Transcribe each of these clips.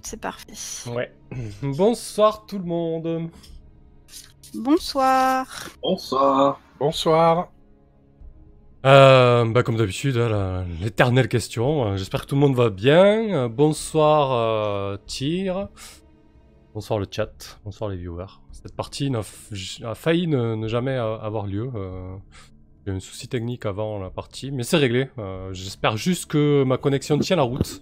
C'est parfait. Ouais. Bonsoir tout le monde. Bonsoir. Bonsoir. Bonsoir. Comme d'habitude, l'éternelle question. J'espère que tout le monde va bien. Bonsoir Tyr. Bonsoir le chat. Bonsoir les viewers. Cette partie a failli ne jamais avoir lieu. J'ai eu un souci technique avant la partie, mais c'est réglé. J'espère juste que ma connexion tient la route.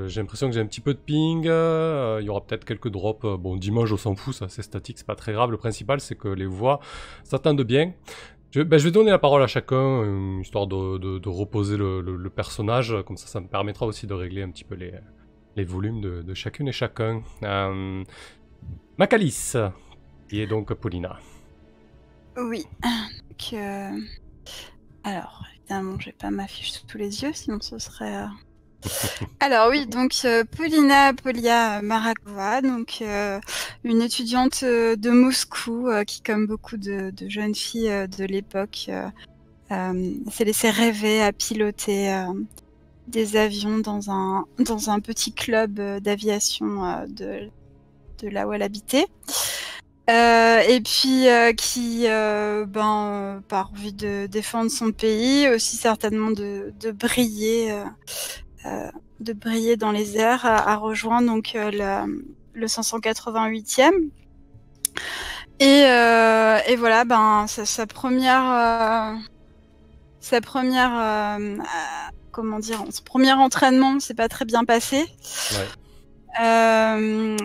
J'ai l'impression que j'ai un petit peu de ping, il y aura peut-être quelques drops, bon d'image on s'en fout, ça c'est statique, c'est pas très grave, le principal c'est que les voix s'attendent bien. Je vais donner la parole à chacun, histoire de reposer le personnage, comme ça me permettra aussi de régler un petit peu les volumes de chacune et chacun. Macalis, qui est donc Paulina. Oui, donc, alors évidemment j'ai pas ma fiche sous les yeux, sinon ce serait... Alors oui, donc Paulina Polia Marakova, donc une étudiante de Moscou qui, comme beaucoup de jeunes filles de l'époque, s'est laissée rêver à piloter des avions dans un petit club d'aviation de là où elle habitait. Et puis qui, par envie de défendre son pays, aussi certainement de briller dans les airs, a rejoint donc le 588e. Et voilà, sa première comment dire, son premier entraînement s'est pas très bien passé. Ouais. Elle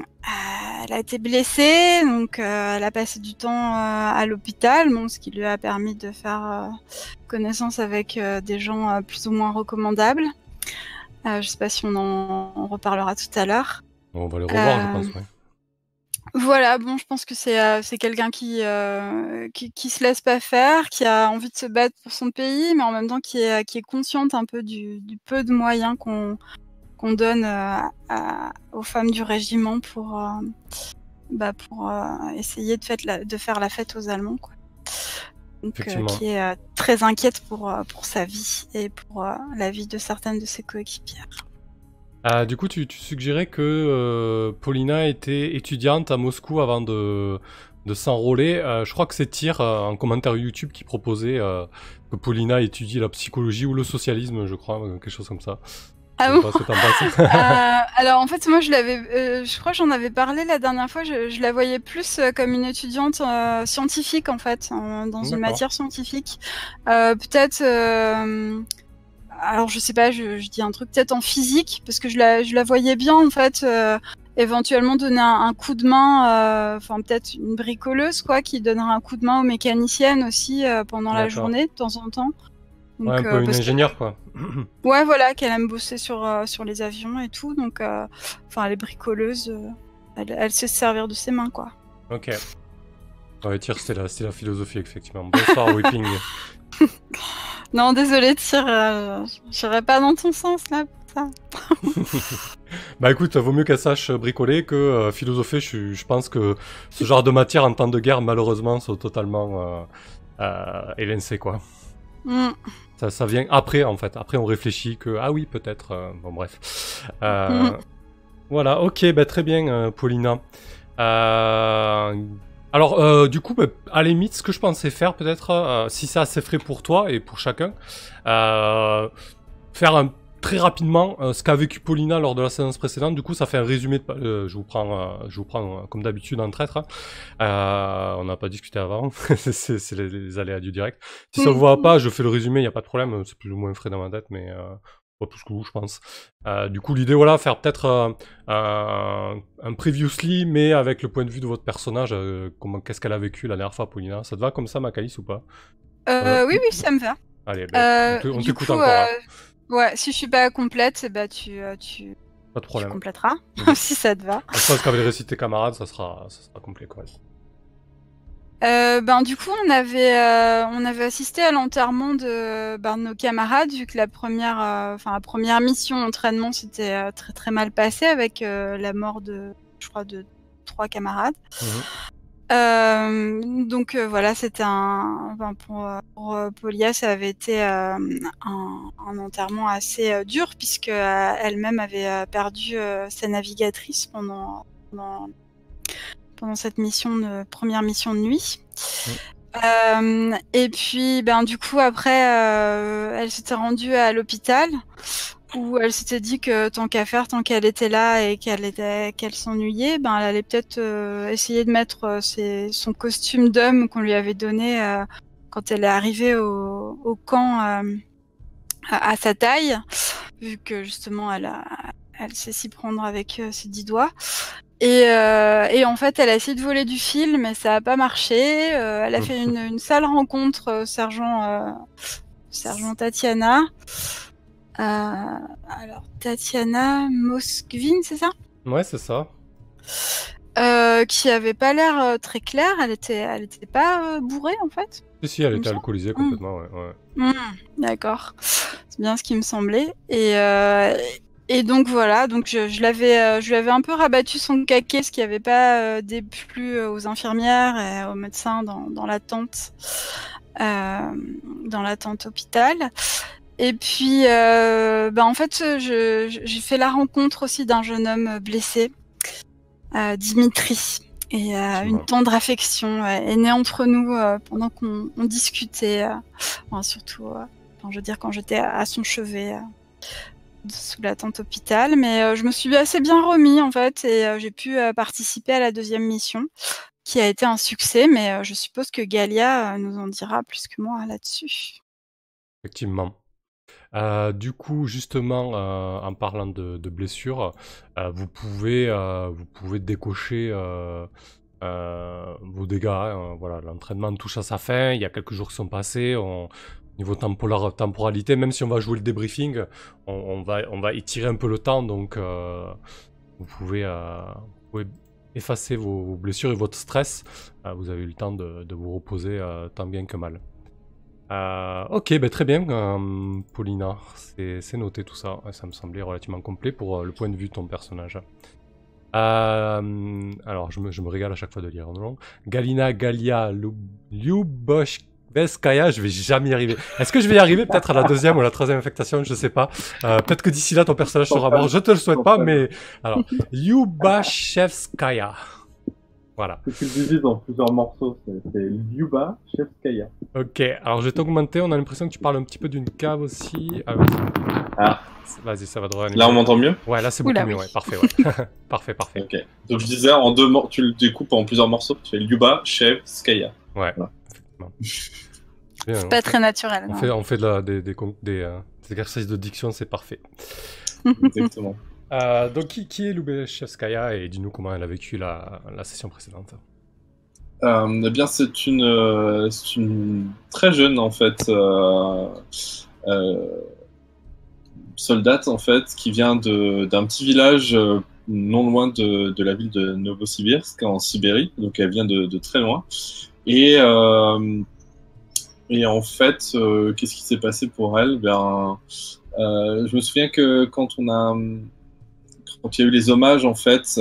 a été blessée, donc elle a passé du temps à l'hôpital, bon, ce qui lui a permis de faire connaissance avec des gens plus ou moins recommandables. Je sais pas si on en reparlera tout à l'heure. On va le revoir, je pense, ouais. Voilà, bon, je pense que c'est quelqu'un qui se laisse pas faire, qui a envie de se battre pour son pays, mais en même temps qui est consciente un peu du peu de moyens qu'on donne aux femmes du régiment pour essayer de faire la fête aux Allemands, quoi. Donc, qui est très inquiète pour sa vie et pour la vie de certaines de ses coéquipières. Du coup, tu suggérais que Paulina était étudiante à Moscou avant de s'enrôler. Je crois que c'est Tyr, en commentaire YouTube, qui proposait que Paulina étudie la psychologie ou le socialisme, je crois, quelque chose comme ça. Ah bon? Ce que t'en penses. Alors en fait moi je crois que j'en avais parlé la dernière fois, je la voyais plus comme une étudiante scientifique en fait, dans une matière scientifique. Peut-être, alors je sais pas, je dis un truc peut-être en physique, parce que je la voyais bien en fait, éventuellement donner un coup de main, enfin peut-être une bricoleuse quoi, qui donnera un coup de main aux mécaniciennes aussi pendant la journée de temps en temps. Donc, ouais, un peu une ingénieure, quoi. Ouais, voilà, qu'elle aime bosser sur les avions et tout, donc elle est bricoleuse, elle sait se servir de ses mains, quoi. Ok. Ouais, Tyr, c'est la philosophie, effectivement. Bonsoir, Whipping. Non, désolé, Tyr, j'irai pas dans ton sens, là, pour ça. Bah écoute, vaut mieux qu'elle sache bricoler que philosopher. Je pense que ce genre de matière en temps de guerre, malheureusement, sont totalement évincées, quoi. Mm. Ça vient après, en fait. Après, on réfléchit que, ah oui, peut-être. Bon, bref. Voilà, ok, bah, très bien, Paulina. Alors, du coup, bah, à la limite, ce que je pensais faire, peut-être, si c'est assez frais pour toi et pour chacun, faire très rapidement ce qu'a vécu Paulina lors de la séance précédente. Du coup, ça fait un résumé. Je vous prends comme d'habitude en traître. On n'a pas discuté avant. c'est les aléas du direct. Si ça vous va pas, je fais le résumé, il n'y a pas de problème. C'est plus ou moins frais dans ma tête, mais pas plus que vous, je pense. Du coup, l'idée, voilà, faire peut-être un previously, mais avec le point de vue de votre personnage. Qu'est-ce qu'elle a vécu la dernière fois, Paulina? Ça te va comme ça, Macalis, ou pas? Oui, ça me va. Allez, on t'écoute encore. Hein. Ouais, si je suis pas complète, bah tu pas de problème. Tu compléteras, si ça te va. Je pense qu'avec les récits de tes camarades, ça sera complet, quoi. Du coup, on avait assisté à l'enterrement de nos camarades, vu que la première mission entraînement s'était très très mal passée avec la mort je crois, de 3 camarades. Donc voilà, c'était pour Polia, ça avait été un enterrement assez dur, puisque elle-même avait perdu sa navigatrice pendant cette première mission de nuit. Et puis, du coup, après, elle s'était rendue à l'hôpital, où elle s'était dit que tant qu'à faire, tant qu'elle était là et qu'elle s'ennuyait, elle allait peut-être essayer de mettre son costume d'homme qu'on lui avait donné quand elle est arrivée au camp à sa taille, vu que justement elle sait s'y prendre avec ses 10 doigts. Et en fait, elle a essayé de voler du fil, mais ça n'a pas marché. Elle a fait une sale rencontre, sergent Tatiana. Alors, Tatiana Moskvin, c'est ça? Ouais, c'est ça. Qui avait pas l'air très claire. Elle était pas bourrée, en fait. Si, elle était alcoolisée complètement, ouais. D'accord. C'est bien ce qui me semblait. Et donc voilà, donc je lui avais un peu rabattu son caquet, ce qui n'avait pas déplu aux infirmières et aux médecins dans l'attente hôpital. Et puis, en fait, j'ai fait la rencontre aussi d'un jeune homme blessé, Dimitri. Et une tendre affection est née entre nous pendant qu'on discutait, surtout, je veux dire, quand j'étais à son chevet, sous la tente hôpital. Mais je me suis assez bien remis, en fait, et j'ai pu participer à la deuxième mission, qui a été un succès, mais je suppose que Galia nous en dira plus que moi là-dessus. Effectivement. Du coup, justement, en parlant de blessures, vous pouvez décocher vos dégâts. Voilà, l'entraînement touche à sa fin. Il y a quelques jours qui sont passés. Niveau temporalité, même si on va jouer le débriefing, on va étirer un peu le temps. Donc, vous pouvez effacer vos blessures et votre stress. Vous avez eu le temps de vous reposer tant bien que mal. Ok, très bien, Paulina, c'est noté tout ça. Ça me semblait relativement complet pour le point de vue de ton personnage. Alors, je me régale à chaque fois de lire en long. Galina Galia Lyuboshkaya, je vais jamais y arriver. Est-ce que je vais y arriver peut-être à la deuxième ou la troisième affectation? Je sais pas. Peut-être que d'ici là, ton personnage sera mort. Je te le souhaite pas, mais... Alors, Lyubashevskaya. Voilà. Si tu le divises en plusieurs morceaux, c'est Lyubashevskaya. Ok, alors je vais t'augmenter, on a l'impression que tu parles un petit peu d'une cave aussi. Vas-y, ça va droit. Là, on m'entend mieux? Ouais, là c'est beaucoup mieux, ouais. Parfait, ouais. Parfait. Ok. Donc je disais, tu le découpes en plusieurs morceaux, tu fais Lyubashevskaya. Ouais, voilà. Effectivement. C'est pas très naturel. On fait des exercices de diction, c'est parfait. Exactement. Donc qui est Lyubashevskaya et dis-nous comment elle a vécu la session précédente. Eh bien, c'est une très jeune, en fait, soldate, en fait, qui vient d'un petit village non loin de la ville de Novosibirsk, en Sibérie. Donc, elle vient de très loin. Et en fait, qu'est-ce qui s'est passé pour elle? Je me souviens que quand il y a eu les hommages, en fait,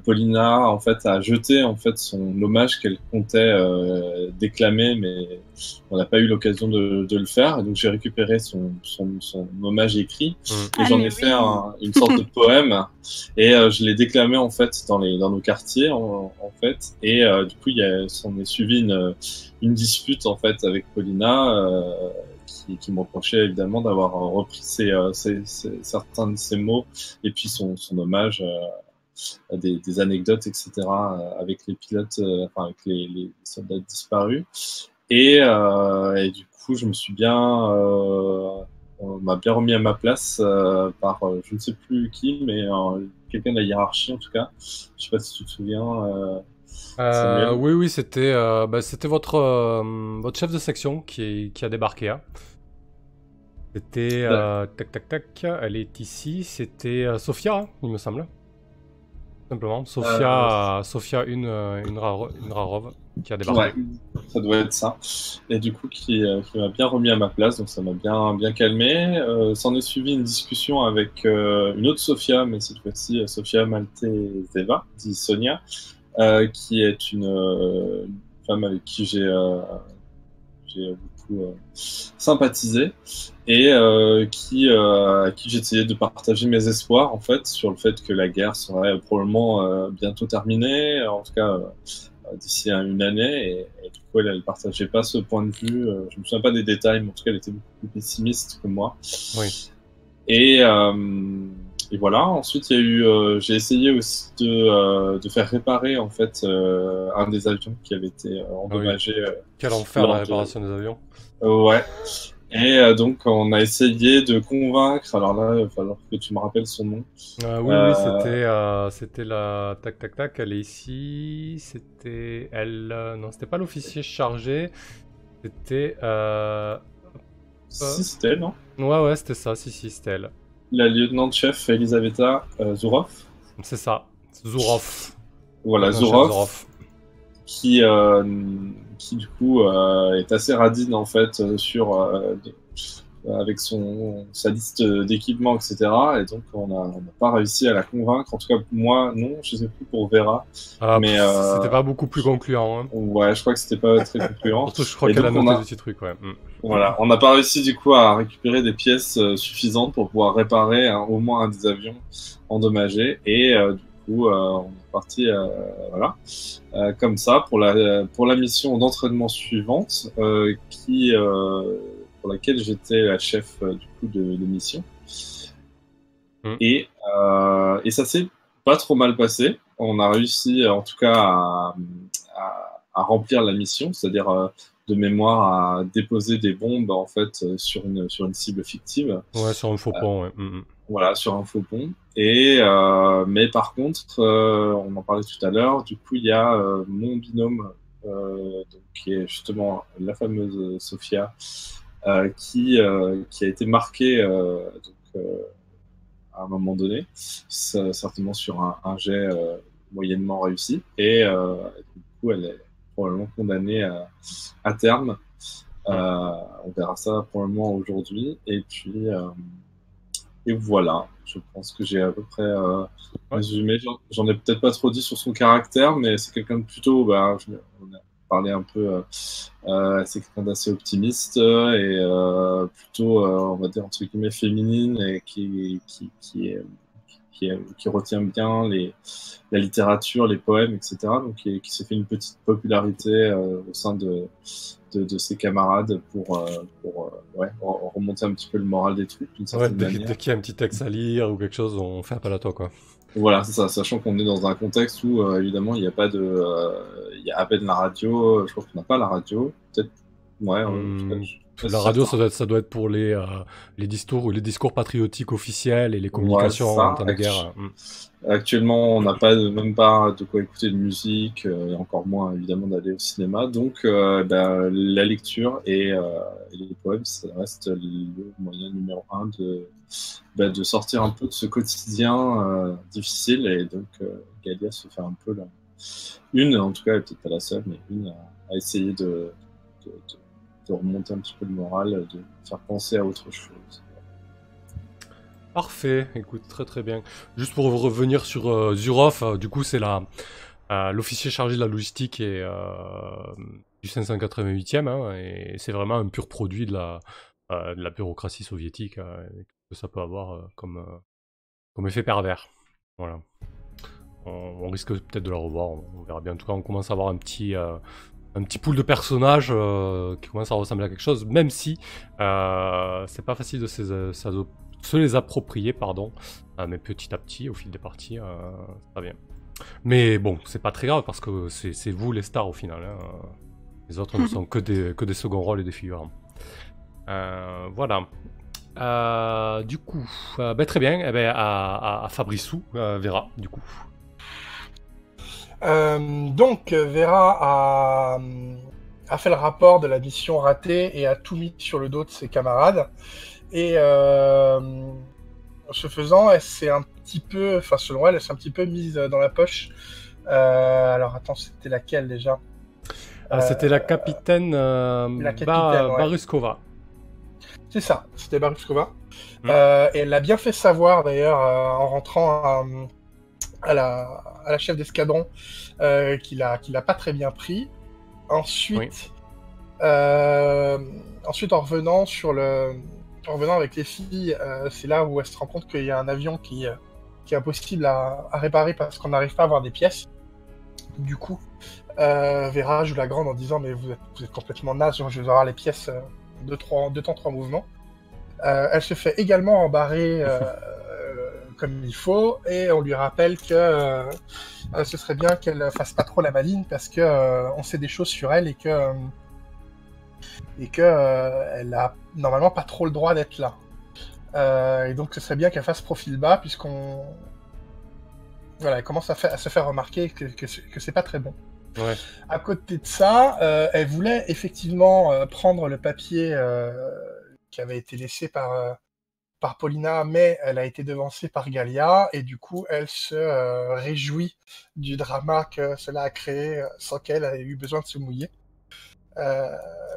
Paulina en fait a jeté en fait son hommage qu'elle comptait déclamer, mais on n'a pas eu l'occasion de le faire. Et donc j'ai récupéré son hommage écrit et j'en ai fait une sorte de poème et je l'ai déclamé en fait dans nos quartiers en fait. Et du coup s'en est suivi une dispute en fait avec Paulina. Qui me reprochait évidemment d'avoir repris certains de ses mots et puis son hommage, des anecdotes, etc. Avec les pilotes, avec les soldats disparus. Et du coup, je me suis on m'a bien remis à ma place par je ne sais plus qui, mais quelqu'un de la hiérarchie en tout cas. Je sais pas si tu te souviens. Oui, c'était votre chef de section qui a débarqué. Hein. C'était tac, elle est ici. C'était Sophia, hein, il me semble. Simplement, Sophia une Rarov qui a débarqué. Ouais, ça doit être ça. Et du coup, qui m'a bien remis à ma place, donc ça m'a bien calmé. S'en est suivi une discussion avec une autre Sophia, mais cette fois-ci Sophia Malteseva, dit Sonia, qui est une femme avec qui j'ai beaucoup sympathisé et à qui j'essayais de partager mes espoirs en fait sur le fait que la guerre serait probablement bientôt terminée, en tout cas d'ici à une année, et du coup elle ne partageait pas ce point de vue. Je me souviens pas des détails, mais en tout cas elle était beaucoup plus pessimiste que moi. Oui. Et voilà. Ensuite, il y a eu, j'ai essayé aussi de faire réparer en fait un des avions qui avait été endommagé. Quel enfer la réparation des avions. Ouais. Et donc on a essayé de convaincre. Alors là, il va falloir que tu me rappelles son nom. Oui, c'était la tac. Elle est ici. C'était elle. Non, c'était pas l'officier chargé. C'était. Si, c'était elle, non? Ouais, c'était ça. Si, c'était elle. La lieutenant-chef Elisaveta Zourov. C'est ça, Zourov. Voilà, Zourov. Qui du coup est assez radine en fait avec sa liste d'équipements, etc. Et donc on n'a pas réussi à la convaincre. En tout cas, moi, non, je sais plus pour Vera. Mais c'était pas beaucoup plus concluant. Hein. Ouais, je crois que c'était pas très concluant. Surtout, je crois qu'elle a noté des petits trucs, ouais. Voilà, on n'a pas réussi du coup à récupérer des pièces suffisantes pour pouvoir réparer au moins un des avions endommagés. Et du coup, on est parti voilà, comme ça pour la mission d'entraînement suivante, pour laquelle j'étais la chef du coup de mission. Et ça s'est pas trop mal passé. On a réussi en tout cas à remplir la mission, c'est-à-dire de mémoire à déposer des bombes en fait sur une cible fictive. Ouais, sur un faux pont. Ouais. Voilà, sur un faux pont. Mais par contre, on en parlait tout à l'heure. Du coup, il y a mon binôme, donc, qui est justement la fameuse Sophia, qui a été marquée à un moment donné, certainement sur un jet moyennement réussi, et du coup, elle est probablement condamnée à terme. On verra ça probablement aujourd'hui. Et puis, et voilà, je pense que j'ai à peu près résumé. J'en ai peut-être pas trop dit sur son caractère, mais c'est quelqu'un de plutôt, on a parlé un peu, c'est quelqu'un d'assez optimiste et plutôt, on va dire, entre guillemets, féminine, et qui retient bien la littérature, les poèmes, etc. Donc qui s'est fait une petite popularité au sein de ses camarades pour remonter un petit peu le moral des troupes d'une certaine manière. Dès qu'il y a un petit texte à lire ou quelque chose, on fait appel à toi, quoi. Voilà, c'est ça, sachant qu'on est dans un contexte où évidemment il n'y a pas de, il y a à peine la radio. Je crois qu'on n'a pas la radio, peut-être. Ouais. La radio, ça doit être pour les discours patriotiques officiels et les communications en temps de guerre. Actuellement, on n'a même pas de quoi écouter de musique, et encore moins évidemment d'aller au cinéma. Donc, la lecture et les poèmes, ça reste le moyen numéro 1 de sortir un peu de ce quotidien difficile. Et donc, Galia se fait un peu en tout cas, elle n'est peut-être pas la seule, mais à essayer de remonter un petit peu le moral, de faire penser à autre chose. Parfait, écoute, très bien. Juste pour revenir sur Zurov, du coup c'est l'officier chargé de la logistique et du 588e, hein, et c'est vraiment un pur produit de la bureaucratie soviétique, que ça peut avoir comme effet pervers. Voilà. On risque peut-être de la revoir, on verra bien. En tout cas, on commence à avoir un petit pool de personnages qui commence à ressembler à quelque chose, même si c'est pas facile de se les approprier, mais petit à petit, au fil des parties, ça vient. Mais bon, c'est pas très grave parce que c'est vous les stars au final. Hein. Les autres ne sont que des seconds rôles et des figurants. Voilà. Du coup, très bien. À Fabrissou, Vera, du coup. Donc, Vera a fait le rapport de la mission ratée et a tout mis sur le dos de ses camarades. Et ce faisant, elle s'est un petit peu, enfin selon elle, elle s'est un petit peu mise dans la poche. Alors attends, c'était laquelle déjà? C'était la capitaine, capitaine, ouais. Baruskova. C'est ça, c'était Baruskova. Mm. Et elle l'a bien fait savoir d'ailleurs en rentrant à la chef d'escadron qu'il l'a pas très bien pris. Ensuite, ensuite en revenant avec les filles, c'est là où elle se rend compte qu'il y a un avion qui est impossible à réparer parce qu'on n'arrive pas à avoir des pièces. Du coup, Vera joue la grande en disant mais vous êtes complètement naze, je vais avoir les pièces deux temps, trois mouvements. Elle se fait également embarrer comme il faut et on lui rappelle que ce serait bien qu'elle fasse pas trop la maline parce que on sait des choses sur elle et que elle a normalement pas trop le droit d'être là. Et donc ce serait bien qu'elle fasse profil bas puisqu'on elle commence à se faire remarquer que c'est pas très bon. Ouais. À côté de ça, elle voulait effectivement prendre le papier qui avait été laissé par Paulina, mais elle a été devancée par Galia, et du coup, elle se réjouit du drama que cela a créé sans qu'elle ait eu besoin de se mouiller.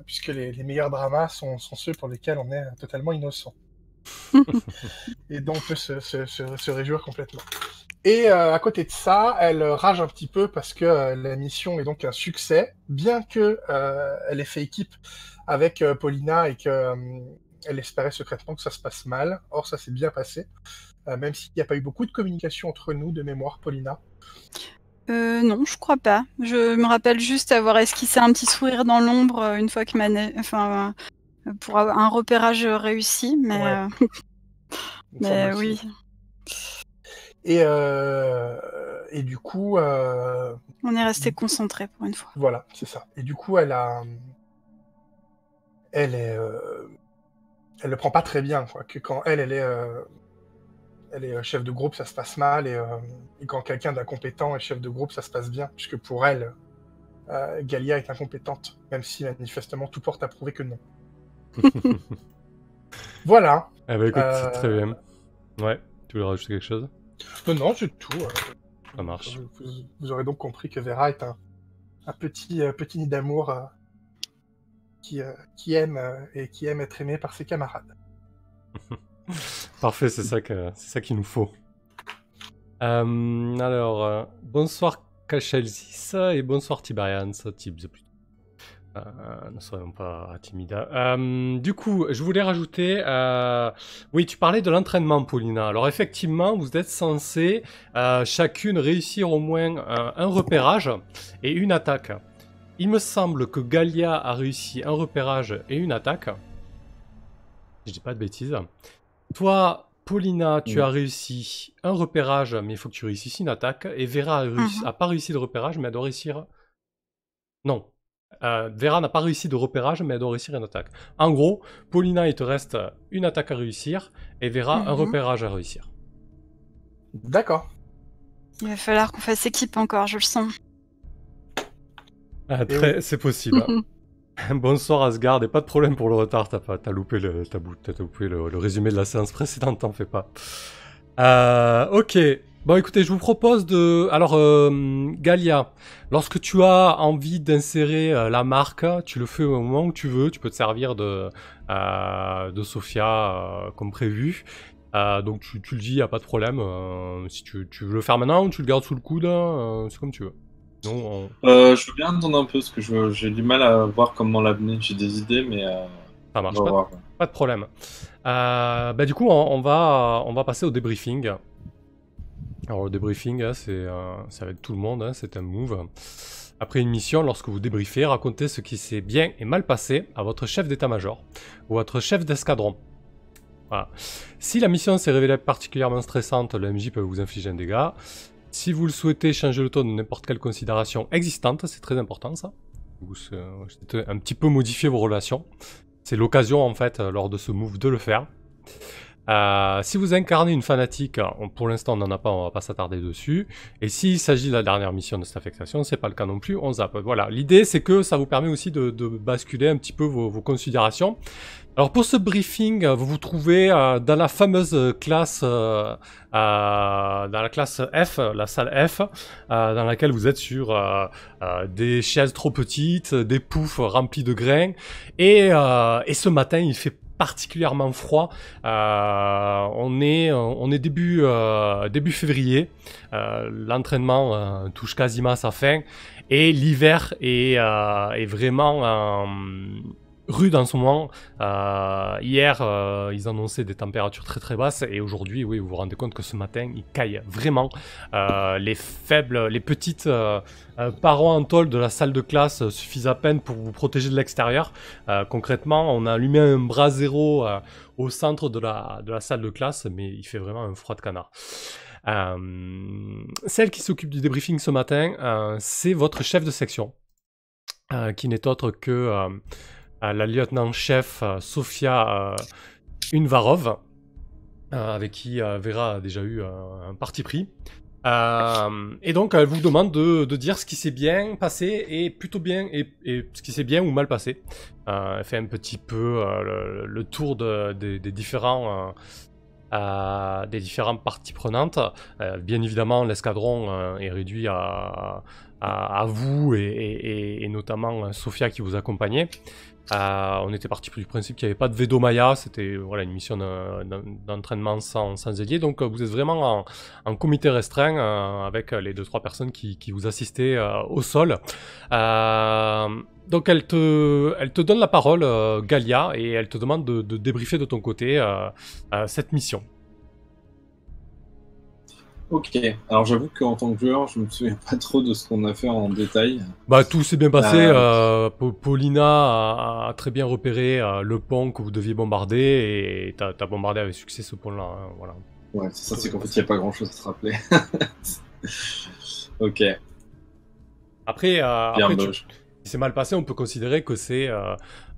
Puisque les meilleurs dramas sont ceux pour lesquels on est totalement innocent. Et donc, on peut se réjouir complètement. Et à côté de ça, elle rage un petit peu parce que la mission est donc un succès, bien que elle ait fait équipe avec Paulina et que elle espérait secrètement que ça se passe mal. Or, ça s'est bien passé, même s'il n'y a pas eu beaucoup de communication entre nous, de mémoire, Paulina. Non, je crois pas. Je me rappelle juste avoir esquissé un petit sourire dans l'ombre une fois que pour avoir un repérage réussi, mais Ouais. mais oui. Et du coup, on est resté concentré pour une fois. Voilà, c'est ça. Et du coup, elle le prend pas très bien, quoi. Que quand elle est chef de groupe, ça se passe mal, et quand quelqu'un d'incompétent est chef de groupe, ça se passe bien, puisque pour elle, Galia est incompétente, même si manifestement tout porte à prouver que non. Voilà. Eh ben écoute, c'est très bien. Ouais, tu voulais rajouter quelque chose? Non, c'est tout. Ça marche. Vous aurez donc compris que Vera est un petit nid d'amour qui aime et qui aime être aimé par ses camarades. Parfait, c'est ça qu'il nous faut. Alors, bonsoir Kachelsis et bonsoir Tiberians, Tibbs plutôt. Ne soyons pas timides. Du coup, je voulais rajouter... Oui, tu parlais de l'entraînement, Paulina. Alors effectivement, vous êtes censés chacune réussir au moins un repérage et une attaque. Il me semble que Galia a réussi un repérage et une attaque. Je dis pas de bêtises. Toi, Paulina, tu as réussi un repérage, mais il faut que tu réussisses une attaque. Et Vera a pas réussi de repérage, mais elle doit réussir... Non. Vera n'a pas réussi de repérage, mais elle doit réussir une attaque. En gros, Paulina, il te reste une attaque à réussir, et Vera, un repérage à réussir. D'accord. Il va falloir qu'on fasse équipe encore, je le sens. C'est possible. Bonsoir Asgard, et pas de problème pour le retard, t'as loupé le résumé de la séance précédente, t'en fais pas. Ok. Bon, écoutez, je vous propose de... Alors, Galia, lorsque tu as envie d'insérer la marque, tu le fais au moment où tu veux. Tu peux te servir de Sophia comme prévu. Donc, tu le dis, y a pas de problème. Si tu veux le faire maintenant ou tu le gardes sous le coude, c'est comme tu veux. Non, je veux bien entendre un peu, parce que j'ai du mal à voir comment l'amener. J'ai des idées, mais... ça marche, pas de problème. Du coup, on va passer au débriefing. Alors le débriefing, c'est avec tout le monde, c'est un move. Après une mission, lorsque vous débriefez, racontez ce qui s'est bien et mal passé à votre chef d'état-major ou votre chef d'escadron. Voilà. Si la mission s'est révélée particulièrement stressante, le MJ peut vous infliger un dégât. Si vous le souhaitez, changer le ton de n'importe quelle considération existante, c'est très important ça. Vous un petit peu modifier vos relations. C'est l'occasion en fait, lors de ce move, de le faire. Si vous incarnez une fanatique, pour l'instant on n'en a pas, on va pas s'attarder dessus. Et s'il s'agit de la dernière mission de cette affectation, c'est pas le cas non plus, on zappe. Voilà, l'idée c'est que ça vous permet aussi de basculer un petit peu vos considérations. Alors pour ce briefing, vous vous trouvez dans la fameuse classe, dans la classe F, la salle F, dans laquelle vous êtes sur des chaises trop petites, des poufs remplis de grains, et ce matin il fait particulièrement froid. On est début février. L'entraînement touche quasiment à sa fin, et l'hiver est vraiment rude en ce moment. Hier, ils annonçaient des températures très très basses, et aujourd'hui, oui, vous vous rendez compte que ce matin, il caille vraiment. Les petites parois en tôle de la salle de classe suffisent à peine pour vous protéger de l'extérieur. Concrètement, on a allumé un bras zéro au centre de la salle de classe, mais il fait vraiment un froid de canard. Celle qui s'occupe du débriefing ce matin, c'est votre chef de section, qui n'est autre que la lieutenant-chef Sofia Unvarov, avec qui Vera a déjà eu un parti pris. Et donc elle vous demande de dire ce qui s'est bien passé et plutôt bien, et ce qui s'est bien ou mal passé. Elle fait un petit peu le tour des différentes parties prenantes. Bien évidemment, l'escadron est réduit à vous et notamment Sofia qui vous accompagnait. On était parti du principe qu'il n'y avait pas de Vedomaya, c'était voilà, une mission d'entraînement sans ailier, donc vous êtes vraiment en comité restreint avec les 2-3 personnes qui vous assistaient au sol. Donc elle te donne la parole, Galia, et elle te demande de débriefer de ton côté cette mission. Ok, alors j'avoue qu'en tant que joueur, je me souviens pas trop de ce qu'on a fait en détail. Bah tout s'est bien passé, Paulina a très bien repéré le pont que vous deviez bombarder, et t'as bombardé avec succès ce pont-là, hein, voilà. Ouais, c'est ça, c'est qu'en fait il n'y a pas grand-chose à se rappeler. Ok. Après, si c'est mal passé, on peut considérer que c'est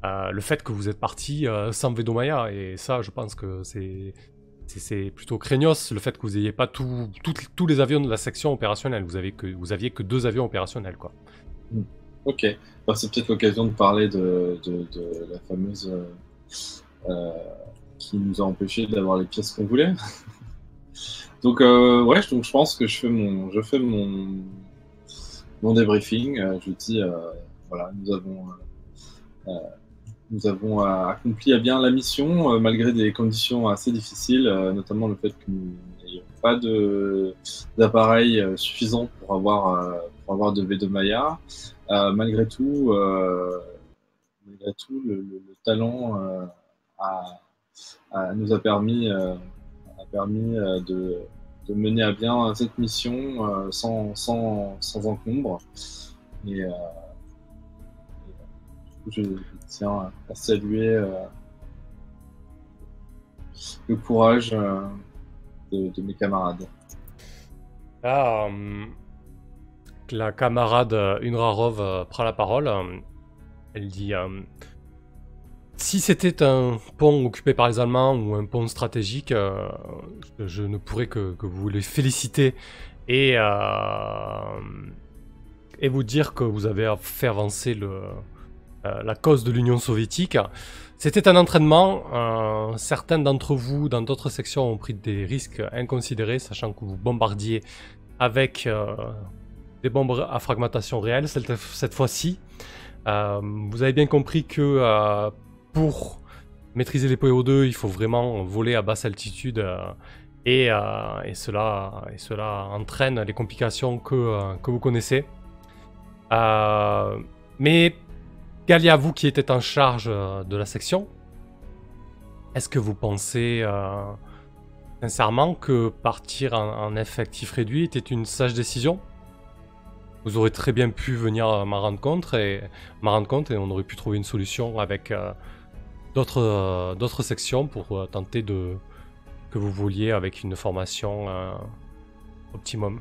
le fait que vous êtes parti sans Vedomaya, et ça je pense que c'est plutôt craignos, le fait que vous n'ayez pas tous les avions de la section opérationnelle. Vous aviez que 2 avions opérationnels, quoi. Ok, bah, c'est peut-être l'occasion de parler de la fameuse qui nous a empêché d'avoir les pièces qu'on voulait. Donc ouais, donc je pense que je fais mon débriefing. Je dis voilà, nous avons accompli à bien la mission, malgré des conditions assez difficiles, notamment le fait que nous n'ayons pas d'appareil suffisant pour avoir de Vedomaya. Malgré tout, le talent nous a permis, de mener à bien cette mission sans encombre. Et je tiens à saluer le courage de mes camarades. La camarade Unrarov prend la parole. Elle dit si c'était un pont occupé par les Allemands ou un pont stratégique, je ne pourrais que vous les féliciter et vous dire que vous avez fait avancer la cause de l'Union soviétique. C'était un entraînement. Certains d'entre vous, dans d'autres sections, ont pris des risques inconsidérés, sachant que vous bombardiez avec des bombes à fragmentation réelle cette fois-ci. Vous avez bien compris que pour maîtriser les PO2, il faut vraiment voler à basse altitude et cela entraîne les complications que vous connaissez. Mais Galia, vous qui étiez en charge de la section, est-ce que vous pensez sincèrement que partir en effectif réduit était une sage décision? Vous aurez très bien pu venir m'en rendre compte et on aurait pu trouver une solution avec d'autres sections pour tenter que vous vouliez avec une formation optimum.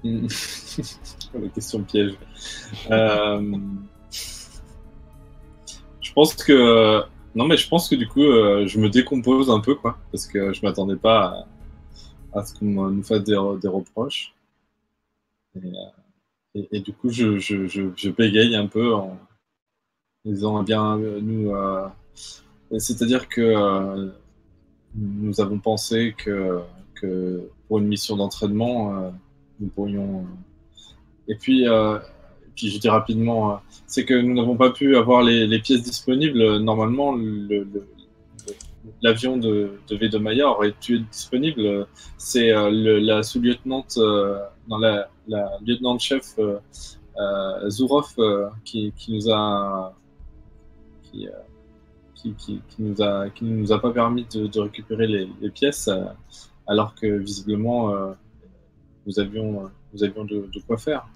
La question piège. Je pense que du coup je me décompose un peu, quoi, parce que je m'attendais pas à ce qu'on nous fasse des reproches. Et Et du coup, je bégaye un peu en disant, eh bien, nous, c'est-à-dire que nous avons pensé que pour une mission d'entraînement, nous pourrions. Et puis je dis rapidement, c'est que nous n'avons pas pu avoir les pièces disponibles. Normalement, l'avion de Vedomaya aurait dû être disponible. C'est la sous-lieutenante, non, la lieutenant-chef Zourov qui nous a qui nous a pas permis de récupérer les pièces, alors que visiblement nous avions de quoi faire.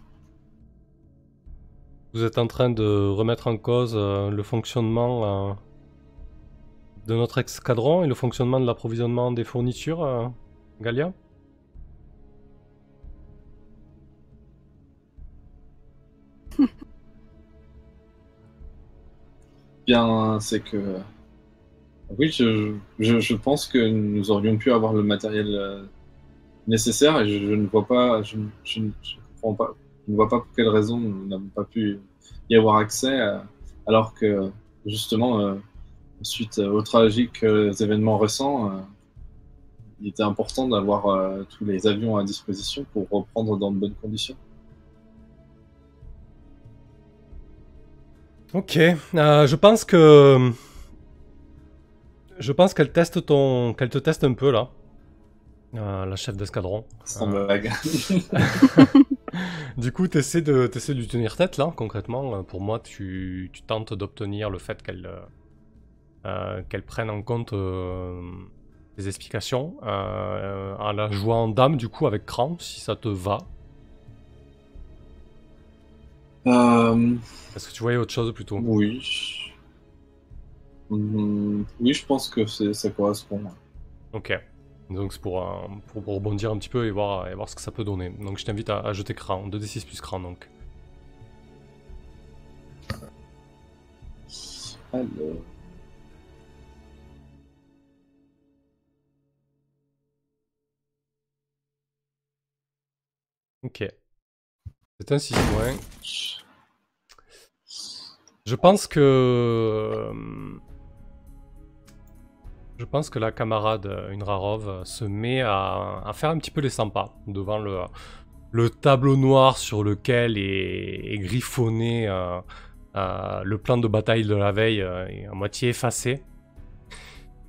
Vous êtes en train de remettre en cause le fonctionnement de notre escadron et le fonctionnement de l'approvisionnement des fournitures, Galia? Bien, c'est que oui, je pense que nous aurions pu avoir le matériel nécessaire et je ne vois pas, je comprends pas, je ne vois pas pour quelle raison nous n'avons pas pu y avoir accès, alors que justement, suite aux tragiques événements récents, il était important d'avoir tous les avions à disposition pour reprendre dans de bonnes conditions. Ok, je pense que... Je pense qu'elle qu'elle te teste un peu là, la chef d'escadron. Sans blague. Du coup, t'essaies de lui tenir tête là, concrètement. Pour moi, tu tentes d'obtenir le fait qu'elle prenne en compte tes explications, en la jouant en dame du coup avec cran, si ça te va. Est-ce que tu voyais autre chose plutôt? Oui. Oui, je pense que ça correspond. Ok. Donc c'est pour rebondir un petit peu et voir ce que ça peut donner. Donc je t'invite à jeter cran, 2d6 plus cran donc. Alors... Ok. C'est un 6 points. Je pense que la camarade Unrarov se met à faire un petit peu les 100 pas devant le tableau noir sur lequel est griffonné le plan de bataille de la veille, est à moitié effacé.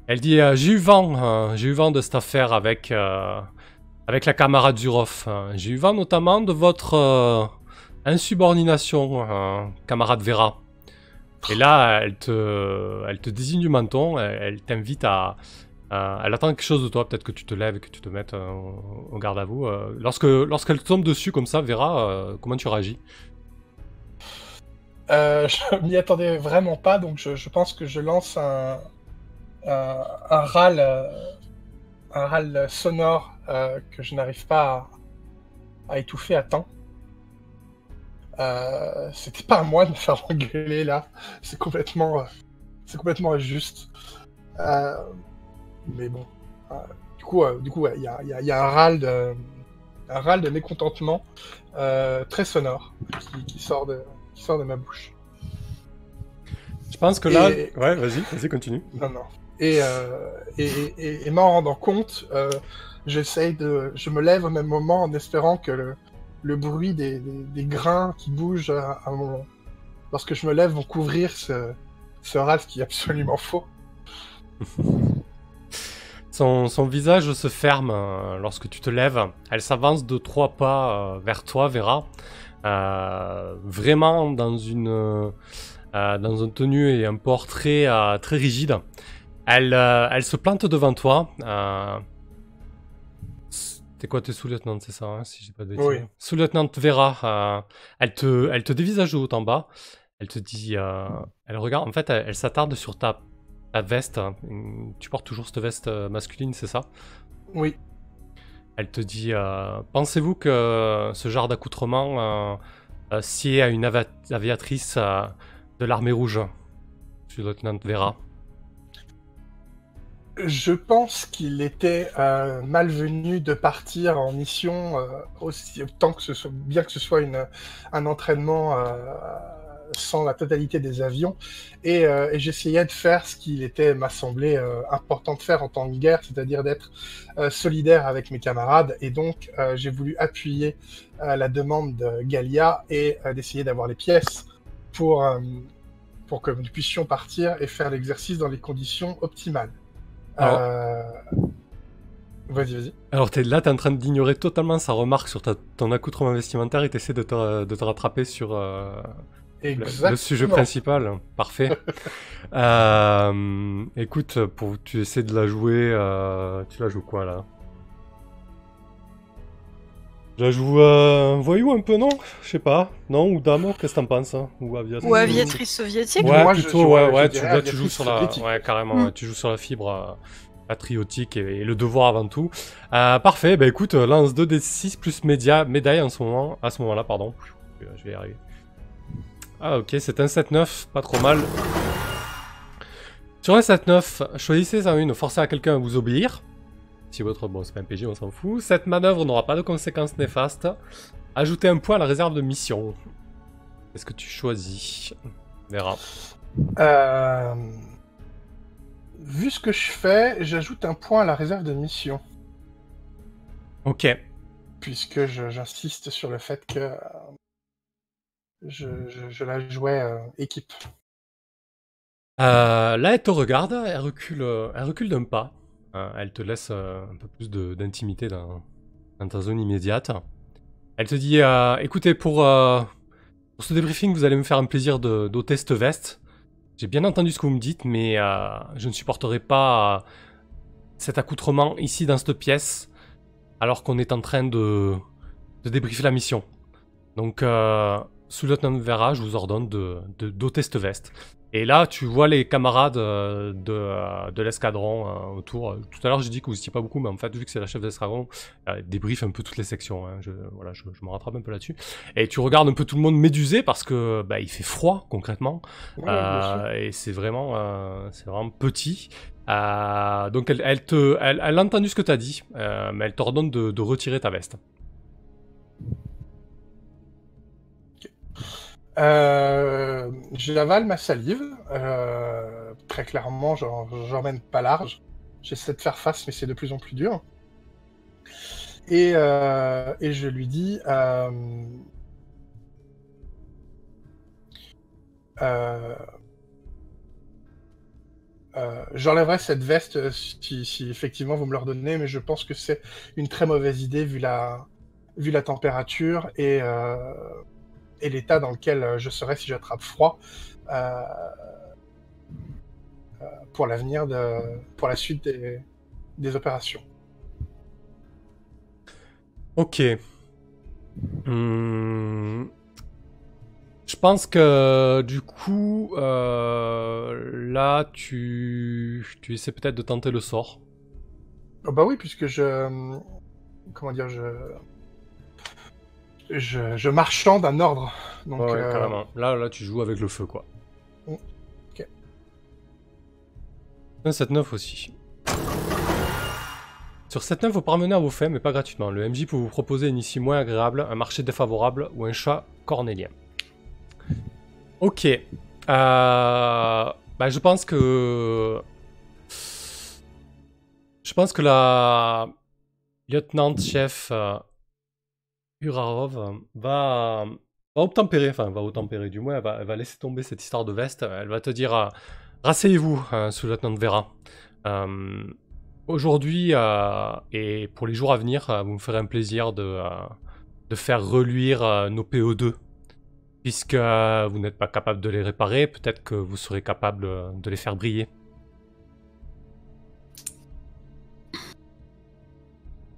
Elle dit j'ai eu vent de cette affaire avec la camarade Zurov. J'ai eu vent notamment de votre insubordination, camarade Vera. Et là, elle te désigne du menton, elle t'invite elle attend quelque chose de toi, peut-être que tu te lèves et que tu te mettes au garde à vous. Lorsqu'elle tombe dessus comme ça, Vera, comment tu réagis? Je m'y attendais vraiment pas, donc je pense que je lance un râle sonore que je n'arrive pas à étouffer à temps. C'était pas à moi de me faire engueuler là, c'est complètement injuste. Mais bon, du coup, il y a un râle de mécontentement très sonore qui sort de ma bouche. Je pense que là... Ouais, vas-y, continue. Non. Et m'en rendant compte, je me lève au même moment en espérant que le bruit des grains qui bougent lorsque je me lève vont couvrir ce râle, ce qui est absolument faux. Son visage se ferme lorsque tu te lèves. Elle s'avance de 3 pas vers toi, Vera. Vraiment dans une tenue et un portrait très rigide. Elle se plante devant toi. T'es quoi, t'es sous-lieutenant, c'est ça, hein, si j'ai pas de bêtises. Oui. Sous-lieutenant Vera, elle te dévisage de haut en bas. Elle te dit, elle regarde, en fait, elle s'attarde sur ta veste. Tu portes toujours cette veste masculine, c'est ça? Oui. Elle te dit, pensez-vous que ce genre d'accoutrement sied à une aviatrice de l'armée rouge, sous-lieutenant Vera? Je pense qu'il était malvenu de partir en mission aussi autant que bien que ce soit un entraînement sans la totalité des avions. Et j'essayais de faire ce qu'il m'a semblé important de faire en temps de guerre, c'est-à-dire d'être solidaire avec mes camarades. Et donc, j'ai voulu appuyer la demande de Galia et d'essayer d'avoir les pièces pour que nous puissions partir et faire l'exercice dans les conditions optimales. Vas-y. Alors là, t'es en train d'ignorer totalement sa remarque sur ton accoutrement vestimentaire et t'essaies de te rattraper sur le sujet principal. Parfait. Écoute, tu essaies de la jouer... tu la joues quoi, là? Je la joue voyou un peu, non? Je sais pas. Non? Ou dame? Qu'est-ce que t'en penses? Hein? Ou aviatrice soviétique? Ouais, moi, plutôt, ouais, tu joues sur la... Ouais, carrément, tu joues sur la fibre patriotique et le devoir avant tout. Parfait, bah écoute, lance 2d6 plus médaille à ce moment-là, pardon. Je vais y arriver. Ah ok, c'est un 7-9, pas trop mal. Sur un 7-9, choisissez une, forcez à quelqu'un à vous obéir. Si votre... Bon, c'est pas un PG, on s'en fout. Cette manœuvre n'aura pas de conséquences néfastes. Ajoutez un point à la réserve de mission. Qu'est-ce que tu choisis? On verra. Vu ce que je fais, j'ajoute un point à la réserve de mission. Ok. Puisque j'insiste sur le fait que je la jouais équipe. Là, elle te regarde, elle recule d'un pas. Elle te laisse un peu plus d'intimité dans ta zone immédiate. Elle te dit, écoutez, pour ce débriefing, vous allez me faire un plaisir d'ôter cette veste. J'ai bien entendu ce que vous me dites, mais je ne supporterai pas cet accoutrement ici dans cette pièce, alors qu'on est en train de débriefer la mission. Donc, sous-lieutenant Vera, je vous ordonne d'ôter cette veste. Et là, tu vois les camarades de l'escadron autour. Tout à l'heure, j'ai dit que vous n'étiez pas beaucoup, mais en fait, vu que c'est la chef d'escadron, débrief un peu toutes les sections. Hein. Je me rattrape un peu là-dessus. Et tu regardes un peu tout le monde médusé parce que il fait froid, concrètement. Et c'est vraiment petit. Donc, elle a entendu ce que tu as dit, mais elle t'ordonne de retirer ta veste. J'avale ma salive. Très clairement, j'emmène pas large. J'essaie de faire face, mais c'est de plus en plus dur. Et je lui dis... j'enlèverai cette veste si effectivement vous me le redonnez, mais je pense que c'est une très mauvaise idée vu la température et l'état dans lequel je serai si j'attrape froid pour l'avenir, pour la suite des opérations. Ok. Je pense que du coup, là, tu essaies peut-être de tenter le sort. Oh bah oui, puisque je marchande un ordre. Donc, ouais, carrément. Là, tu joues avec le feu, quoi. Ok. Un 7-9 aussi. Sur 7-9, vous parvenez à vos fins, mais pas gratuitement. Le MJ peut vous proposer une issue moins agréable, un marché défavorable ou un chat cornélien. Ok. Je pense que la lieutenant-chef Urarov va obtempérer, du moins, elle va laisser tomber cette histoire de veste. Elle va te dire, rasseyez-vous, sous-lieutenant Vera. Aujourd'hui, et pour les jours à venir, vous me ferez un plaisir de faire reluire nos PO2. Puisque vous n'êtes pas capable de les réparer, peut-être que vous serez capable de les faire briller.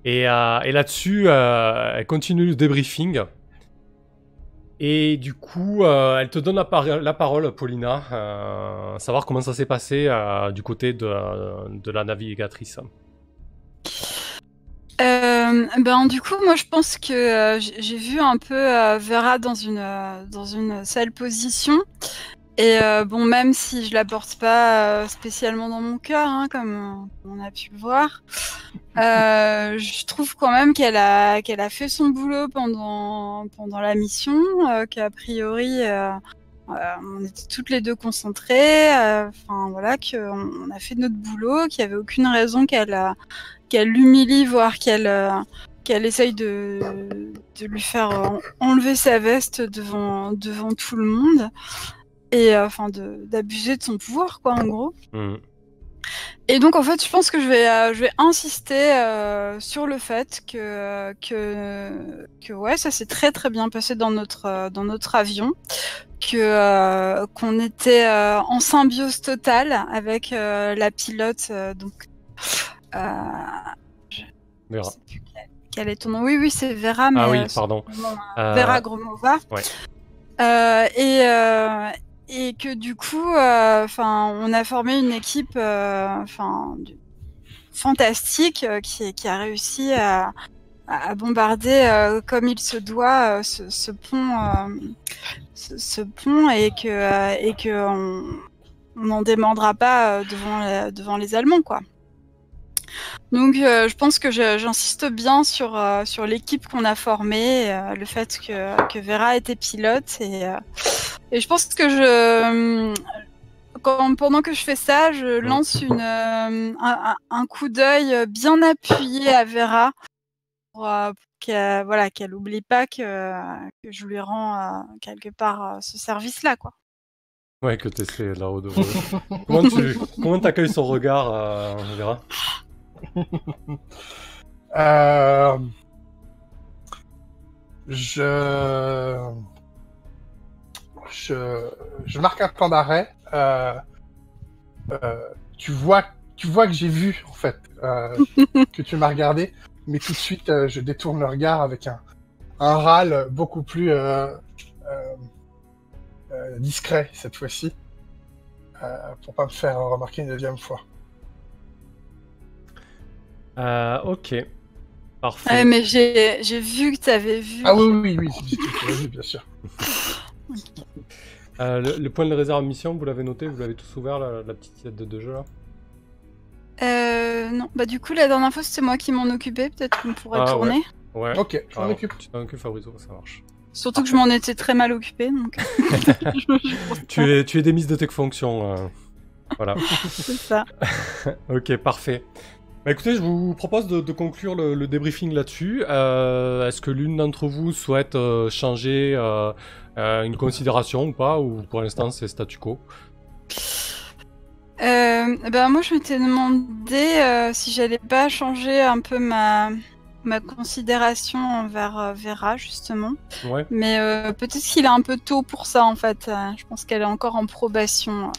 Et là-dessus, elle continue le débriefing. Et du coup, elle te donne la parole, Paulina, savoir comment ça s'est passé du côté de la navigatrice. Du coup, moi, je pense que j'ai vu un peu Vera dans une sale position. Et bon, même si je la porte pas spécialement dans mon cœur, hein, comme on a pu le voir, je trouve quand même qu'elle a fait son boulot pendant la mission, qu'a priori on était toutes les deux concentrées, enfin voilà, qu'on a fait notre boulot, qu'il n'y avait aucune raison qu'elle l'humilie, voire qu'elle essaye de lui faire enlever sa veste devant tout le monde. Et enfin d'abuser de son pouvoir, quoi, en gros. Et donc en fait je pense que je vais insister sur le fait que ouais, ça s'est très très bien passé dans notre avion, que qu'on était en symbiose totale avec la pilote, donc Vera. Je sais plus quel est ton nom. Oui c'est Vera, mais oui, pardon. Vera Gromova. Ouais. Et que du coup, on a formé une équipe, fantastique, qui a réussi à bombarder comme il se doit ce pont, et que on n'en démordra pas devant les Allemands, quoi. Donc je pense que j'insiste bien sur l'équipe qu'on a formée, le fait que Vera était pilote, et je pense que pendant que je fais ça, je lance un coup d'œil bien appuyé à Vera pour qu'elle n'oublie pas que je lui rends quelque part ce service-là, quoi. Ouais, que tu essaies là-haut de... Comment t'accueilles son regard, Vera? Je marque un temps d'arrêt. Tu vois que j'ai vu, en fait, que tu m'as regardé, mais tout de suite, je détourne le regard avec un râle beaucoup plus discret cette fois-ci, pour pas me faire remarquer une deuxième fois. Ok. Parfait. Ouais, mais j'ai vu que t'avais vu. Ah oui, j'ai vu, bien sûr. Le point de réserve mission, vous l'avez noté, vous l'avez tous ouvert, la petite aide de jeu là? Non, bah du coup la dernière fois c'était moi qui m'en occupais, peut-être qu'on pourrait tourner. Ouais. Ok, je m'en occupe. Tu t'en occupes, Fabrizio, ça marche. Surtout que je m'en étais très mal occupée, donc... tu es démise de tes fonctions, voilà. C'est ça. Ok, parfait. Bah écoutez, je vous propose de conclure le débriefing là-dessus. Est-ce que l'une d'entre vous souhaite changer une considération ou pas, ou pour l'instant c'est statu quo? Moi je m'étais demandé si j'allais pas changer un peu ma considération envers Vera, justement. Ouais. Mais peut-être qu'il est un peu tôt pour ça, en fait. Je pense qu'elle est encore en probation.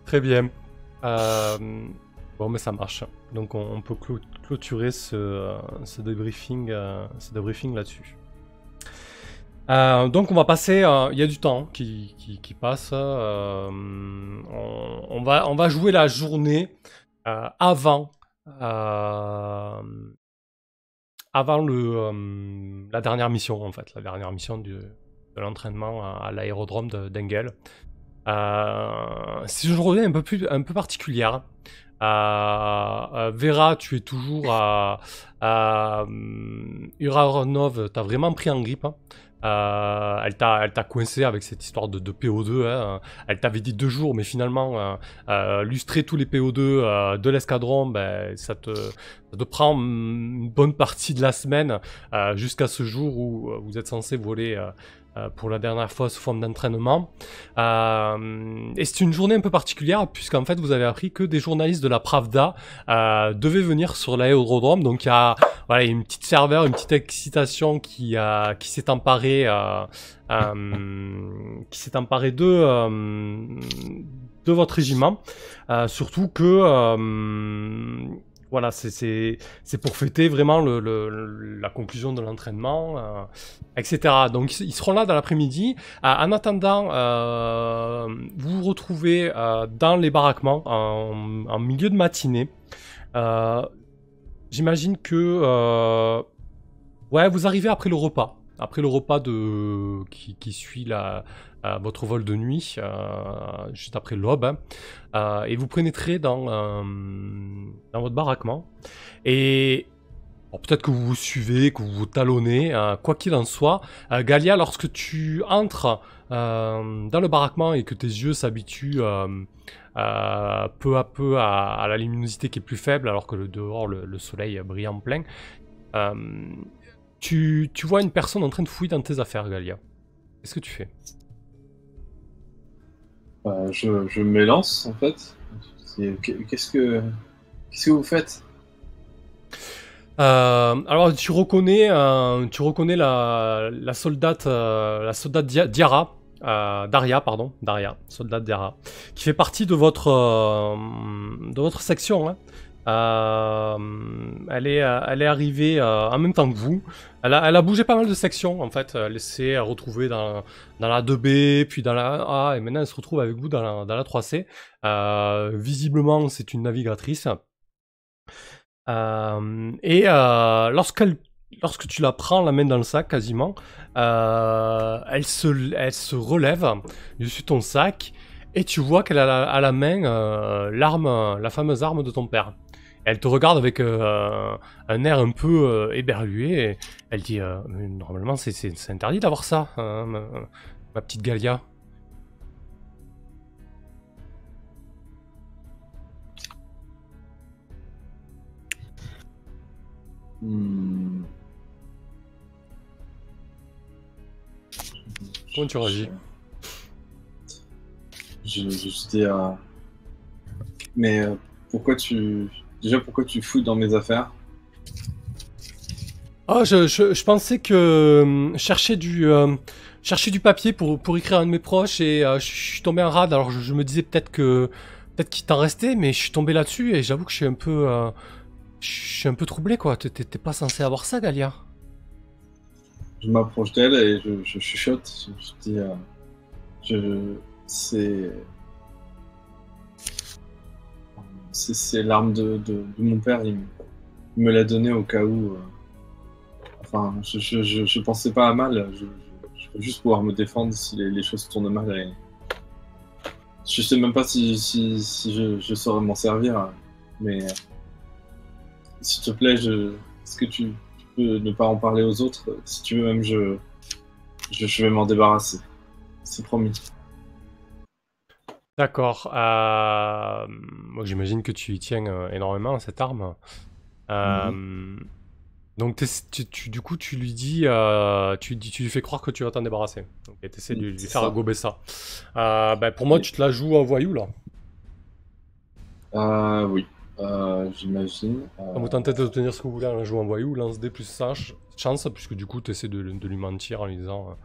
Très bien. Bon, mais ça marche. Donc on peut clôturer ce débriefing là-dessus. Donc on va passer. Il y a du temps qui passe. On va jouer la journée avant la dernière mission, en fait, la dernière mission de l'entraînement à l'aérodrome d'Engel. C'est une journée un peu particulière. Vera, tu es toujours à Uranov, t'as vraiment pris en grippe. Hein. Elle t'a coincé avec cette histoire de PO2. Hein. Elle t'avait dit 2 jours, mais finalement, lustrer tous les PO2 de l'escadron, ben, ça te prend une bonne partie de la semaine jusqu'à ce jour où vous êtes censé voler pour la dernière fois sous forme d'entraînement. Et c'est une journée un peu particulière puisqu'en fait vous avez appris que des journalistes de la Pravda devaient venir sur l'aérodrome. Donc il y a une petite ferveur, une petite excitation qui s'est emparée de votre régiment. Surtout que voilà, c'est pour fêter vraiment la conclusion de l'entraînement, etc. Donc ils seront là dans l'après-midi. En attendant, vous vous retrouvez dans les baraquements en milieu de matinée. J'imagine que Ouais, vous arrivez après le repas. Après le repas qui suit votre vol de nuit, juste après l'aube. Hein. Et vous pénétrez dans votre baraquement. Et bon, peut-être que vous vous suivez, que vous vous talonnez. Quoi qu'il en soit, Galia, lorsque tu entres dans le baraquement et que tes yeux s'habituent peu à peu à la luminosité qui est plus faible, alors que dehors le soleil brille en plein, tu vois une personne en train de fouiller dans tes affaires, Galia. Qu'est-ce que tu fais? Je m'élance, en fait. Qu'est-ce que vous faites? Alors tu reconnais la soldate Diara, Daria, soldate Diara, qui fait partie de votre section. Hein. Elle est arrivée en même temps que vous. Elle a bougé pas mal de sections en fait. Elle s'est retrouvée dans la 2B, puis dans la A, et maintenant elle se retrouve avec vous dans la 3C. Visiblement, c'est une navigatrice. Lorsque tu la prends la main dans le sac, quasiment, elle se relève dessus ton sac et tu vois qu'elle a à la main la fameuse arme de ton père. Elle te regarde avec un air un peu éberlué et elle dit normalement c'est interdit d'avoir ça, hein, ma petite Galia. Comment tu réagis? Je dis mais pourquoi tu fouilles dans mes affaires? Ah, je pensais que chercher du papier pour écrire à un de mes proches et je suis tombé en rade. Alors je me disais peut-être qu'il t'en restait, mais je suis tombé là-dessus et j'avoue que je suis un peu troublé, quoi. T'es pas censé avoir ça, Galia. Je m'approche d'elle et je chuchote. Je dis c'est l'arme de mon père. Il me l'a donnée au cas où. Enfin, je pensais pas à mal. Je veux juste pouvoir me défendre si les choses tournent mal. Et je sais même pas si je saurais m'en servir. Mais s'il te plaît, est-ce que tu peux ne pas en parler aux autres? Si tu veux même, je vais m'en débarrasser. C'est promis. D'accord. Moi, j'imagine que tu y tiens énormément à cette arme. Donc, du coup, tu lui dis, tu lui fais croire que tu vas t'en débarrasser. Donc, tu essaies de lui faire gober ça. Pour moi, tu te la joues en voyou, là. Oui, j'imagine. Vous tentez d'obtenir ce que vous voulez en la jouant en voyou, lance D plus chance, puisque du coup, tu essaies de lui mentir en lui disant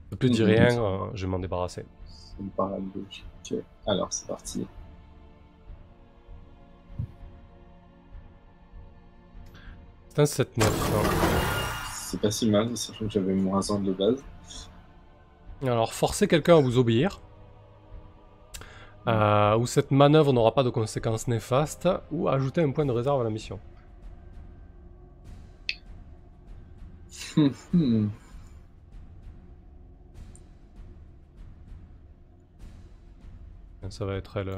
s'il te plaît, dis rien, je vais m'en débarrasser. Ça me paraît logique. Alors, c'est parti. C'est un 7-9. C'est pas si mal, sachant que j'avais moins 1 de base. Alors, forcer quelqu'un à vous obéir. Ou cette manœuvre n'aura pas de conséquences néfastes. Ou ajouter un point de réserve à la mission. Ça va être elle.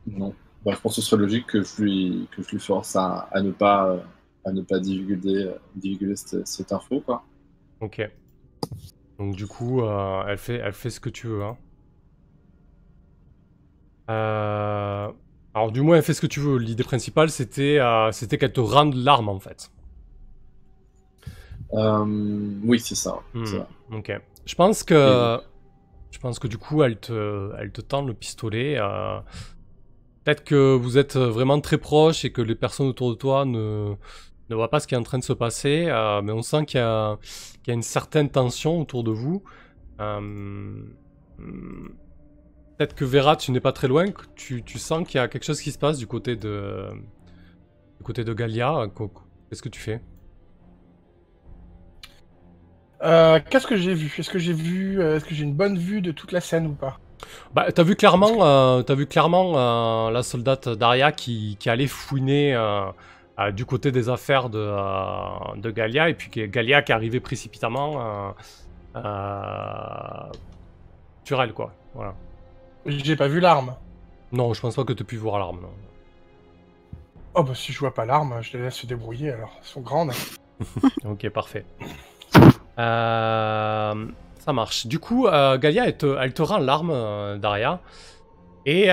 Non. Je pense que ce serait logique que je lui force à ne pas divulguer cette info, quoi. Ok. Donc du coup, elle fait ce que tu veux. Hein. Alors du moins, elle fait ce que tu veux. L'idée principale, c'était qu'elle te rende l'arme, en fait. Oui, c'est ça. Ok. Je pense que du coup, elle te tend le pistolet. Peut-être que vous êtes vraiment très proches et que les personnes autour de toi ne voient pas ce qui est en train de se passer, mais on sent qu'il y a une certaine tension autour de vous. Peut-être que Vera, tu n'es pas très loin, que tu sens qu'il y a quelque chose qui se passe du côté de Galia. Qu'est-ce que tu fais? Qu'est-ce que j'ai vu? Est-ce que j'ai une bonne vue de toute la scène ou pas? T'as vu clairement la soldate Daria qui allait fouiner du côté des affaires de Galia, et puis Galia qui est arrivée précipitamment sur elle, quoi. Voilà. J'ai pas vu l'arme. Non, je pense pas que tu aies pu voir l'arme, non. Oh bah si je vois pas l'arme, je les laisse se débrouiller alors. Elles sont grandes. Ok, parfait. Ça marche. Du coup, Galia, elle te rend l'arme, Daria. Et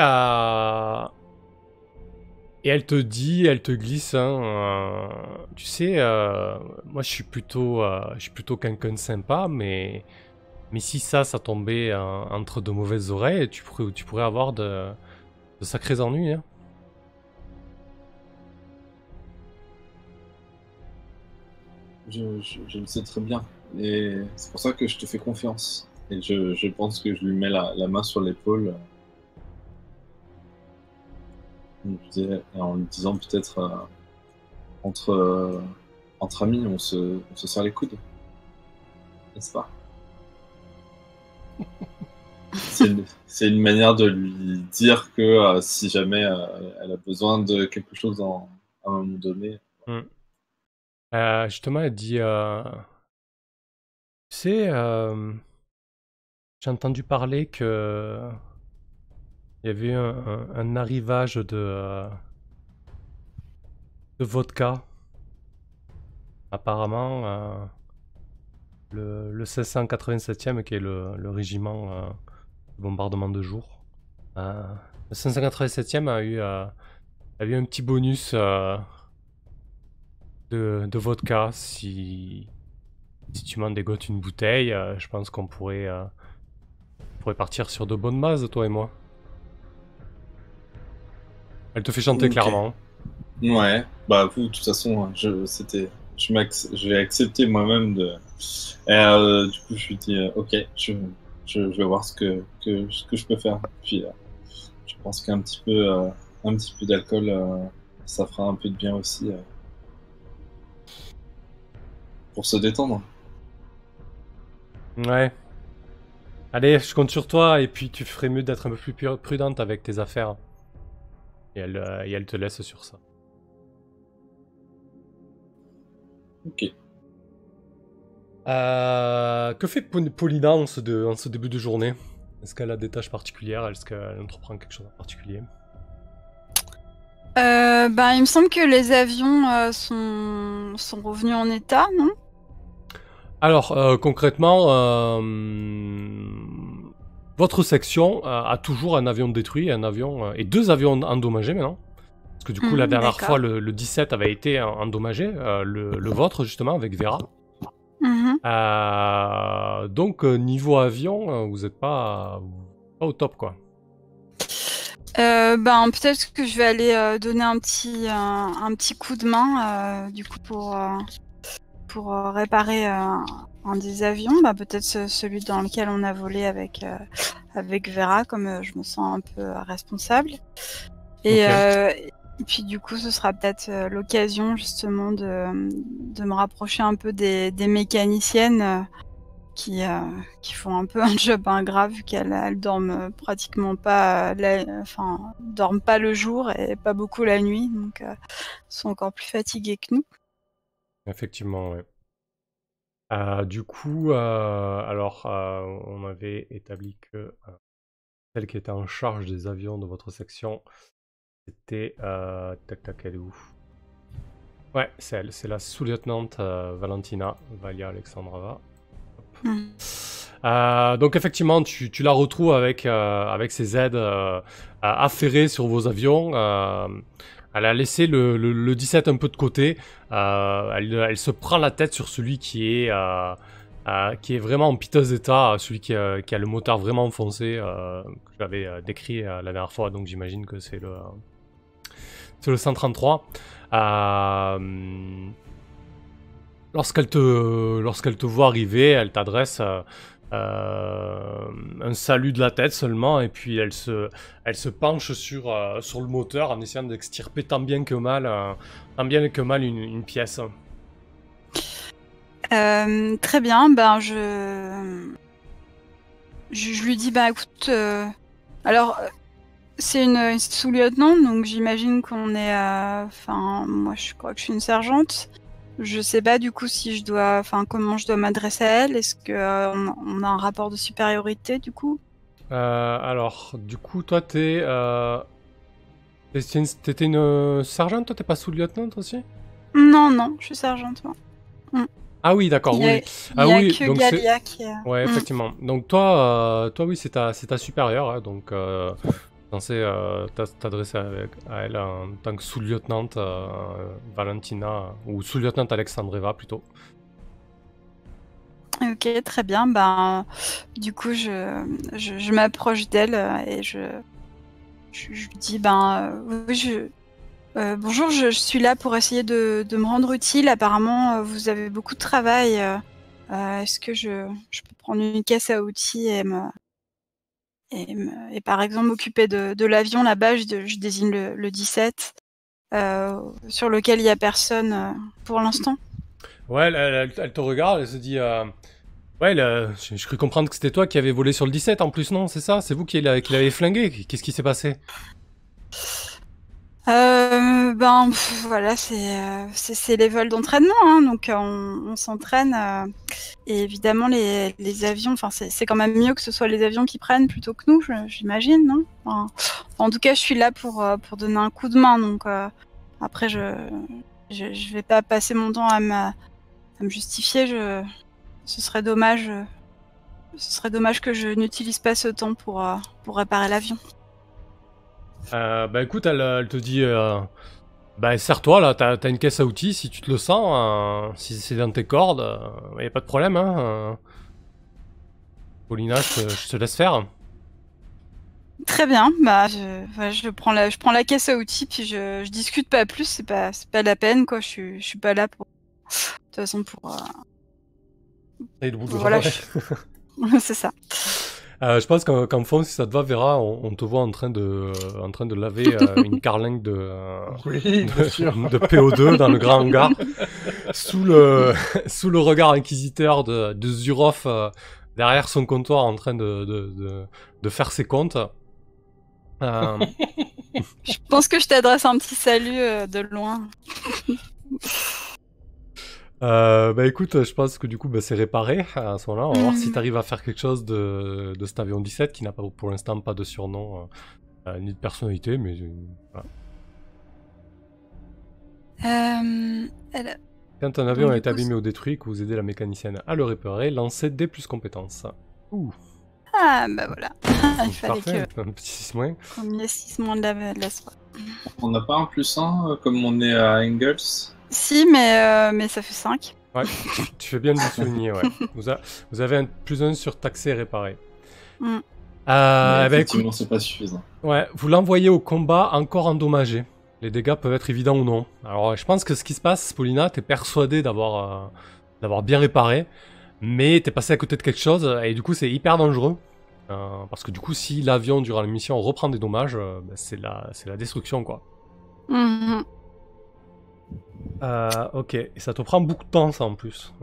elle te dit, elle te glisse, hein, tu sais, moi je suis plutôt quelqu'un de sympa, mais si ça tombait entre de mauvaises oreilles, tu pourrais avoir de sacrés ennuis, hein. Je le sais très bien. Et c'est pour ça que je te fais confiance. Et je pense que je lui mets la main sur l'épaule. En lui disant peut-être entre amis, on se serre les coudes. N'est-ce pas? C'est une manière de lui dire que si jamais elle a besoin de quelque chose à un moment donné. Justement, elle dit, tu sais, j'ai entendu parler que il y avait eu un arrivage de vodka. Apparemment, le 1687e, qui est le régiment de bombardement de jour. Le 587e a eu un petit bonus de vodka. Si tu m'en dégotes une bouteille, je pense qu'on pourrait partir sur de bonnes bases, toi et moi. Elle te fait chanter clairement. Ouais, bah de toute façon, je vais accepter moi-même de. Et, du coup, je lui dis, ok, je vais voir ce que je peux faire. Puis, je pense qu'un petit peu d'alcool, ça fera un peu de bien aussi pour se détendre. Ouais. Allez, je compte sur toi, et puis tu ferais mieux d'être un peu plus prudente avec tes affaires. Et elle te laisse sur ça. Ok. Que fait Paulina en ce début de journée? Est-ce qu'elle a des tâches particulières? Est-ce qu'elle entreprend quelque chose en particulier? Il me semble que les avions sont revenus en état, non? Alors, concrètement, votre section a toujours un avion détruit, et 2 avions endommagés maintenant. Parce que du coup, la dernière fois, le 17 avait été endommagé, le vôtre justement, avec Vera. Donc, niveau avion, vous n'êtes pas au top, quoi. Peut-être que je vais aller donner un petit coup de main, du coup, pour réparer un des avions. Peut-être celui dans lequel on a volé avec Vera, comme je me sens un peu responsable. Et, et puis du coup, ce sera peut-être l'occasion justement de me rapprocher un peu des mécaniciennes qui font un peu un job ingrat, vu qu'elles dorment pratiquement pas, dorment pas le jour et pas beaucoup la nuit, donc sont encore plus fatiguées que nous. Effectivement, ouais. Du coup, alors, on avait établi que celle qui était en charge des avions de votre section, c'était... elle est où? Ouais, c'est elle, c'est la sous-lieutenant Valentina Valia Alexandrova. Donc effectivement, tu la retrouves avec ses aides affairées sur vos avions. Elle a laissé le 17 un peu de côté. Elle se prend la tête sur celui qui est vraiment en piteux état, celui qui a le moteur vraiment foncé, que j'avais décrit la dernière fois, donc j'imagine que c'est le 133. Lorsqu'elle te voit arriver, elle t'adresse un salut de la tête seulement, et puis elle se penche sur le moteur en essayant d'extirper tant bien que mal une pièce. Très bien, je lui dis, écoute, alors C'est une sous-lieutenant, donc j'imagine qu'on est à... Enfin, moi, je crois que je suis une sergente. Je sais pas du coup si je dois... Enfin, comment je dois m'adresser à elle. Est-ce que on a un rapport de supériorité, du coup? Alors, du coup, toi, t'étais une sergente, toi, t'es pas sous-lieutenant aussi? Non, non, je suis sergente, moi. Ah oui, d'accord, Il y a, oui. il Ah y a oui, que donc c'est... Galia qui est... Ouais, effectivement. Donc toi, oui, c'est ta supérieure, hein, donc censé t'adresser à elle en tant que sous-lieutenante Valentina, ou sous-lieutenante Alexandreva plutôt. Ok, très bien. Ben, du coup, je m'approche d'elle et je lui dis, oui, bonjour, je suis là pour essayer de me rendre utile. Apparemment, vous avez beaucoup de travail. Est-ce que je peux prendre une caisse à outils et par exemple m'occuper de l'avion là-bas, je désigne le 17, sur lequel il n'y a personne pour l'instant. Ouais, elle te regarde, elle se dit... Ouais, je cru comprendre que c'était toi qui avais volé sur le 17 en plus, non? C'est ça? C'est vous qui l'avez flingué? Qu'est-ce qui s'est passé? Voilà, c'est les vols d'entraînement, hein, donc on s'entraîne. Et évidemment, les avions, enfin, c'est quand même mieux que ce soit les avions qui prennent plutôt que nous, j'imagine, non? Enfin, en tout cas, je suis là pour donner un coup de main, donc après, je vais pas passer mon temps à me justifier. Ce serait dommage, que je n'utilise pas ce temps pour réparer l'avion. Bah écoute, elle te dit... Bah serre-toi là, t'as une caisse à outils si tu te le sens, si c'est dans tes cordes, y a pas de problème, hein. Paulina, je te laisse faire. Très bien, voilà, je prends la caisse à outils, puis je discute pas plus, c'est pas la peine, quoi. Je suis pas là pour, de toute façon, Et le bout de voilà, ouais. c'est ça. Je pense qu'en fond, si ça te va, Vera, on te voit en train de laver une carlingue Oui, bien sûr. de PO2 dans le grand hangar, sous le regard inquisiteur de Zurov derrière son comptoir en train de faire ses comptes. Je pense que je t'adresse un petit salut de loin. Bah écoute, je pense que du coup c'est réparé à ce moment-là. On va voir si t'arrives à faire quelque chose de cet avion 17 qui n'a pas pour l'instant pas de surnom ni de personnalité, mais voilà. Quand un avion est abîmé ou détruit, que vous aidez la mécanicienne à le réparer, lancez des plus compétences. Ouh. Ah bah voilà, il fallait Parfait, un petit 6 moins. qu'on y ait 6 moins de la soirée. On n'a pas un +1 comme on est à Engels? Si, mais ça fait 5. Ouais, tu fais bien de le souligner, ouais. Vous avez un +1 sur taxé et réparé. Effectivement, écoute, c'est pas suffisant. Ouais, vous l'envoyez au combat encore endommagé. Les dégâts peuvent être évidents ou non. Alors, je pense que ce qui se passe, Paulina, t'es persuadé d'avoir bien réparé, mais t'es passé à côté de quelque chose, et du coup, c'est hyper dangereux. Parce que du coup, si l'avion, durant la mission, reprend des dommages, c'est la destruction, quoi. Ok, et ça te prend beaucoup de temps, ça, en plus.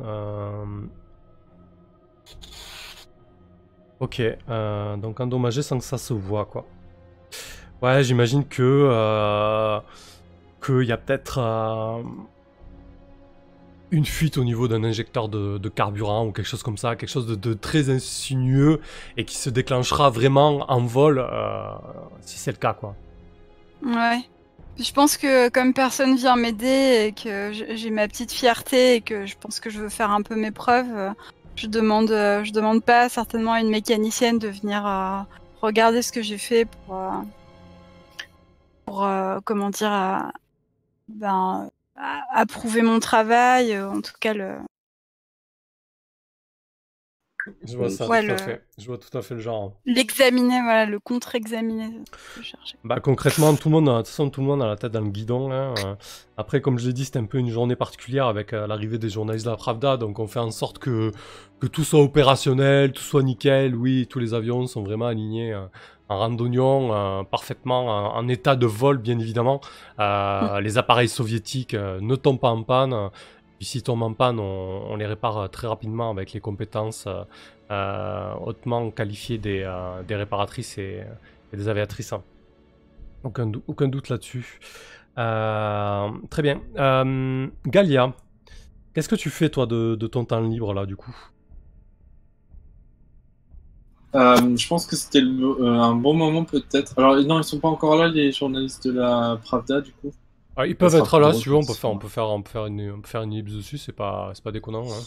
Ok, donc endommagé sans que ça se voit, quoi. Ouais, j'imagine que qu'il y a peut-être une fuite au niveau d'un injecteur de carburant ou quelque chose comme ça, quelque chose de très insinueux et qui se déclenchera vraiment en vol si c'est le cas, quoi. Ouais. Je pense que comme personne vient m'aider et que j'ai ma petite fierté et que je pense que je veux faire un peu mes preuves, je demande pas certainement à une mécanicienne de venir regarder ce que j'ai fait pour comment dire, approuver mon travail, en tout cas Je vois ça Ouais, tout à fait. Je vois tout à fait le genre. l'examiner, voilà, le contre-examiner, je cherchais. Bah concrètement, tout le monde, de toute façon, tout le monde a la tête dans le guidon. Là. Après, comme je l'ai dit, c'était un peu une journée particulière avec l'arrivée des journalistes de la Pravda, donc on fait en sorte que tout soit opérationnel, tout soit nickel. Oui, tous les avions sont vraiment alignés en randonnion, parfaitement en état de vol, bien évidemment. Les appareils soviétiques ne tombent pas en panne. Puis s'ils tombent en panne, on les répare très rapidement avec les compétences hautement qualifiées des réparatrices et des aviatrices. Aucun doute là-dessus. Très bien. Galia, qu'est-ce que tu fais, toi, de ton temps libre, là, du coup? Je pense que c'était un bon moment peut-être. Alors non, ils sont pas encore là, les journalistes de la Pravda, du coup. Ils Ça peuvent sera être plus là, drôle si tu veux, quand ils seront on peut faire une ellipse dessus, c'est pas déconnant, hein.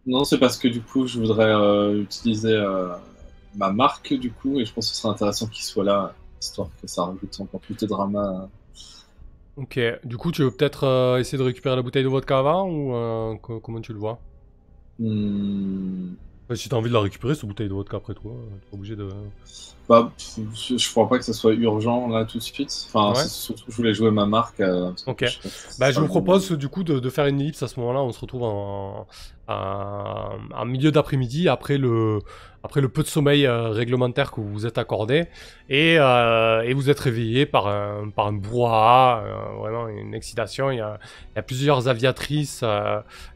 Non, c'est parce que du coup, je voudrais utiliser ma marque, du coup, et je pense que ce serait intéressant qu'ils soient là, histoire que ça rajoute encore plus de drama. Ok, du coup, tu veux peut-être essayer de récupérer la bouteille de vodka avant, ou comment tu le vois? Hmm. Si t'as envie de la récupérer, cette bouteille de vodka après toi, t'es pas obligé de... Bah, je crois pas que ça soit urgent là tout de suite. Enfin, Ouais. c'est surtout que je voulais jouer ma marque. Parce que Ok. je sais que ce Bah, je sera vous le bon moment. propose du coup de faire une ellipse à ce moment-là. On se retrouve en milieu d'après-midi après le peu de sommeil réglementaire que vous vous êtes accordé et vous êtes réveillé par un brouhaha, vraiment une excitation. Il y a plusieurs aviatrices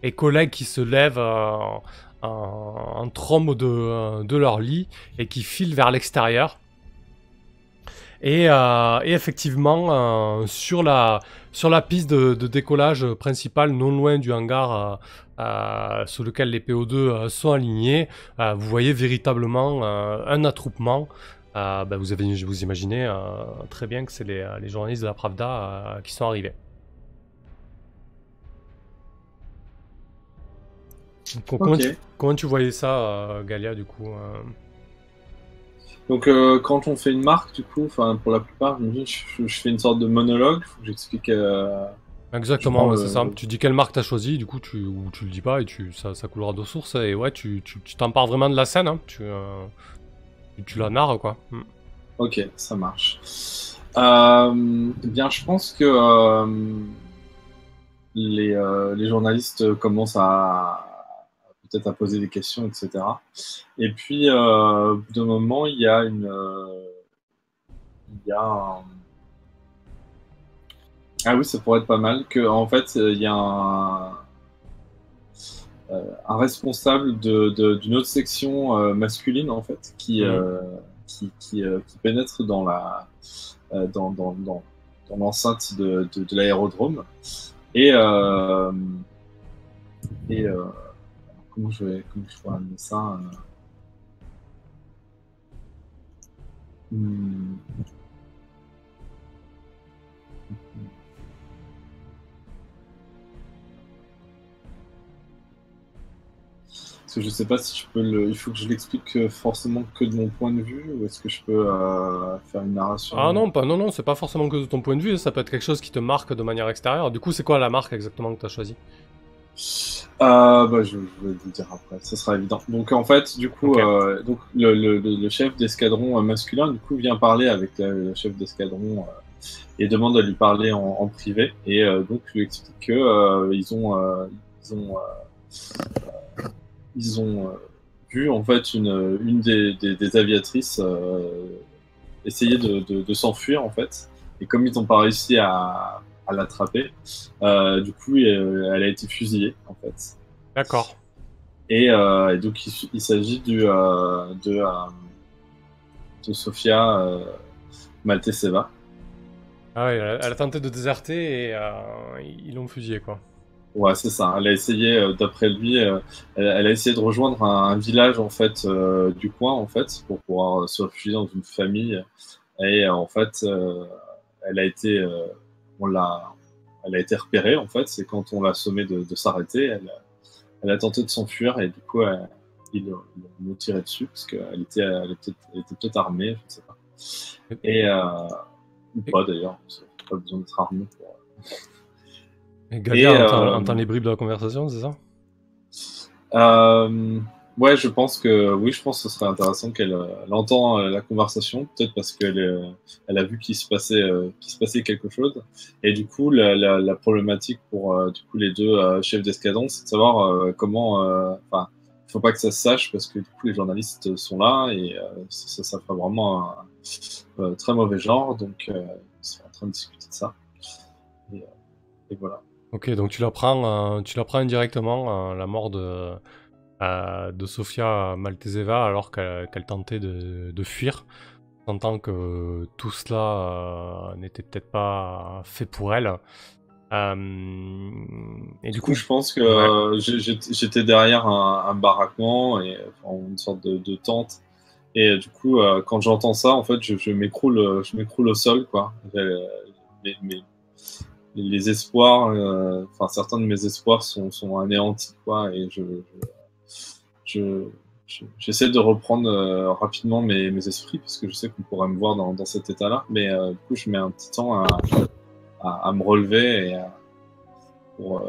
et collègues qui se lèvent en trombe de leur lit et qui filent vers l'extérieur. Et effectivement, sur la piste de décollage principale, non loin du hangar sur lequel les PO2 sont alignés, vous voyez véritablement un attroupement. Vous imaginez très bien que c'est les journalistes de la Pravda qui sont arrivés. Donc, Ok. comment tu voyais ça, Galia, du coup Donc, quand on fait une marque, du coup, enfin, pour la plupart, je fais une sorte de monologue. Faut que j'explique. Je Exactement, prends ouais, c'est ça. le. Tu dis quelle marque t'as choisi, du coup, ou tu le dis pas et ça coulera de source. Et ouais, tu t'empares vraiment de la scène, hein. Tu la narres, quoi. Ok, ça marche. Eh bien, je pense que les journalistes commencent à peut-être à poser des questions, etc. Et puis, au bout d'un moment, il y a ah oui, ça pourrait être pas mal que, en fait, il y a un responsable d'une autre section masculine, en fait, Mhm. qui pénètre dans l'enceinte de l'aérodrome. Et, euh, et comment je pourrais amener ça hmm. Parce que je sais pas si je peux il faut que je l'explique forcément que de mon point de vue, ou est-ce que je peux faire une Ah narration. non, non, c'est pas forcément que de ton point de vue, ça peut être quelque chose qui te marque de manière extérieure. Du coup, c'est quoi la marque exactement que t'as choisie? Bah, je vais vous dire après, ça sera évident. Donc en fait, du coup, Ok, donc le chef d'escadron masculin, du coup, vient parler avec le chef d'escadron et demande à lui parler en privé. Et donc lui explique que ils ont, ils ont vu en fait une des aviatrices essayer de s'enfuir en fait. Et comme ils n'ont pas réussi à l'attraper, du coup, elle a été fusillée en fait. d'accord. Et donc, il s'agit de Sofia Malteseva. Ah ouais, elle a tenté de déserter et ils l'ont fusillé, quoi. Ouais, c'est ça. Elle a essayé, d'après lui, elle a essayé de rejoindre un village en fait du coin en fait pour pouvoir se réfugier dans une famille. Et en fait, elle a été, on l'a, elle a été repérée en fait. C'est quand on l'a sommée de s'arrêter, elle a tenté de s'enfuir et du coup, ils l'ont tiré dessus parce elle était peut-être armée, je ne sais pas. Et, Et ou et- pas d'ailleurs, pas besoin d'être armé pour. et Et Galia entend les bribes de la conversation, c'est ça? euh, ouais, je pense que oui, je pense que ce serait intéressant qu'elle elle entend la conversation, peut-être parce qu'elle elle a vu qu'il se passait quelque chose. Et du coup, la problématique pour du coup les deux chefs d'escadron, c'est de savoir comment. Enfin, il faut pas que ça se sache parce que du coup les journalistes sont là et ça ferait vraiment un très mauvais genre. Donc, ils sont en train de discuter de ça. Et, euh, et voilà. Ok, donc tu l'apprends indirectement, la mort de Sofia Malteseva alors qu'elle tentait de fuir. sentant que tout cela n'était peut-être pas fait pour elle. Et du coup, Je pense que ouais. j'étais derrière un baraquement et enfin, une sorte de tente. Et du coup, quand j'entends ça, en fait, je m'écroule au sol, quoi. Les, mes- les espoirs, enfin certains de mes espoirs sont anéantis, quoi. Et je, j'essaie de reprendre rapidement mes esprits parce que je sais qu'on pourrait me voir dans cet état-là. Mais du coup, je mets un petit temps à me relever et pour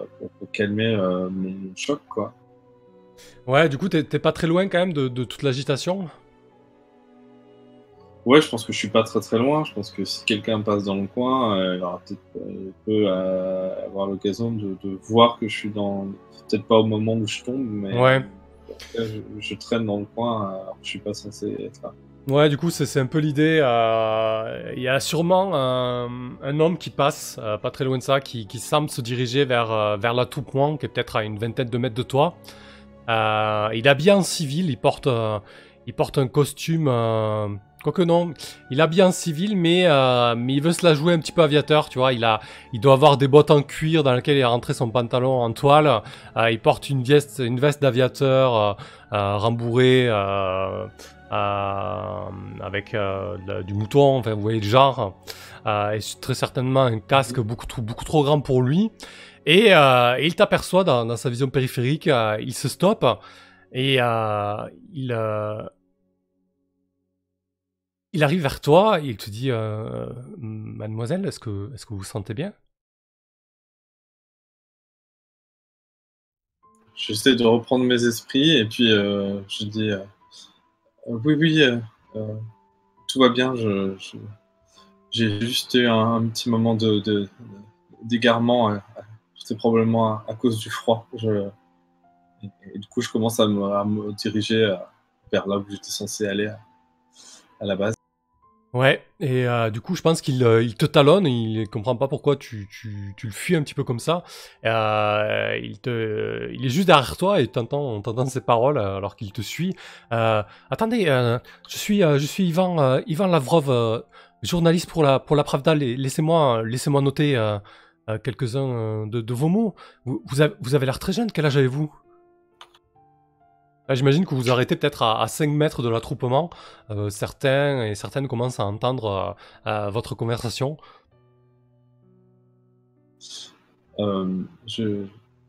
calmer mon choc, quoi. Ouais, du coup, t'es pas très loin quand même de toute l'agitation. Ouais, je pense que je suis pas très très loin. Je pense que si quelqu'un passe dans le coin, il peut avoir l'occasion de voir que je suis peut-être pas au moment où je tombe, mais Ouais. en tout cas, je traîne dans le coin alors que je suis pas censé être là. Ouais, du coup, c'est un peu l'idée. Il y a sûrement un homme qui passe, pas très loin de ça, qui semble se diriger vers la Toupouan, qui est peut-être à une vingtaine de mètres de toi. Il est habillé en civil, il porte un costume. Quoique non, il est habillé en civil, mais il veut se la jouer un petit peu aviateur, tu vois. Il doit avoir des bottes en cuir dans lesquelles il a rentré son pantalon en toile. Il porte une veste d'aviateur rembourrée avec du mouton, enfin vous voyez le genre. Et très certainement un casque beaucoup trop grand pour lui. Et il t'aperçoit dans sa vision périphérique, il se stoppe et il arrive vers toi et il te dit Mademoiselle, est-ce que vous vous sentez bien? J'essaie de reprendre mes esprits et puis je dis oui, oui, euh, tout va bien. J'ai juste eu un petit moment d'égarement. C'est probablement à cause du froid. Et du coup, je commence à me diriger vers là où j'étais censé aller à la base. Ouais, et du coup, je pense qu'il te talonne, il comprend pas pourquoi tu le fuis un petit peu comme ça. Il est juste derrière toi et t'entends ses paroles alors qu'il te suit. Attendez, je suis Ivan Lavrov, journaliste pour la Pravda. Laissez-moi noter quelques-uns de vos mots. Vous avez l'air très jeune, quel âge avez-vous? J'imagine que vous arrêtez peut-être à 5 mètres de l'attroupement. Certains et certaines commencent à entendre votre conversation. Euh, je,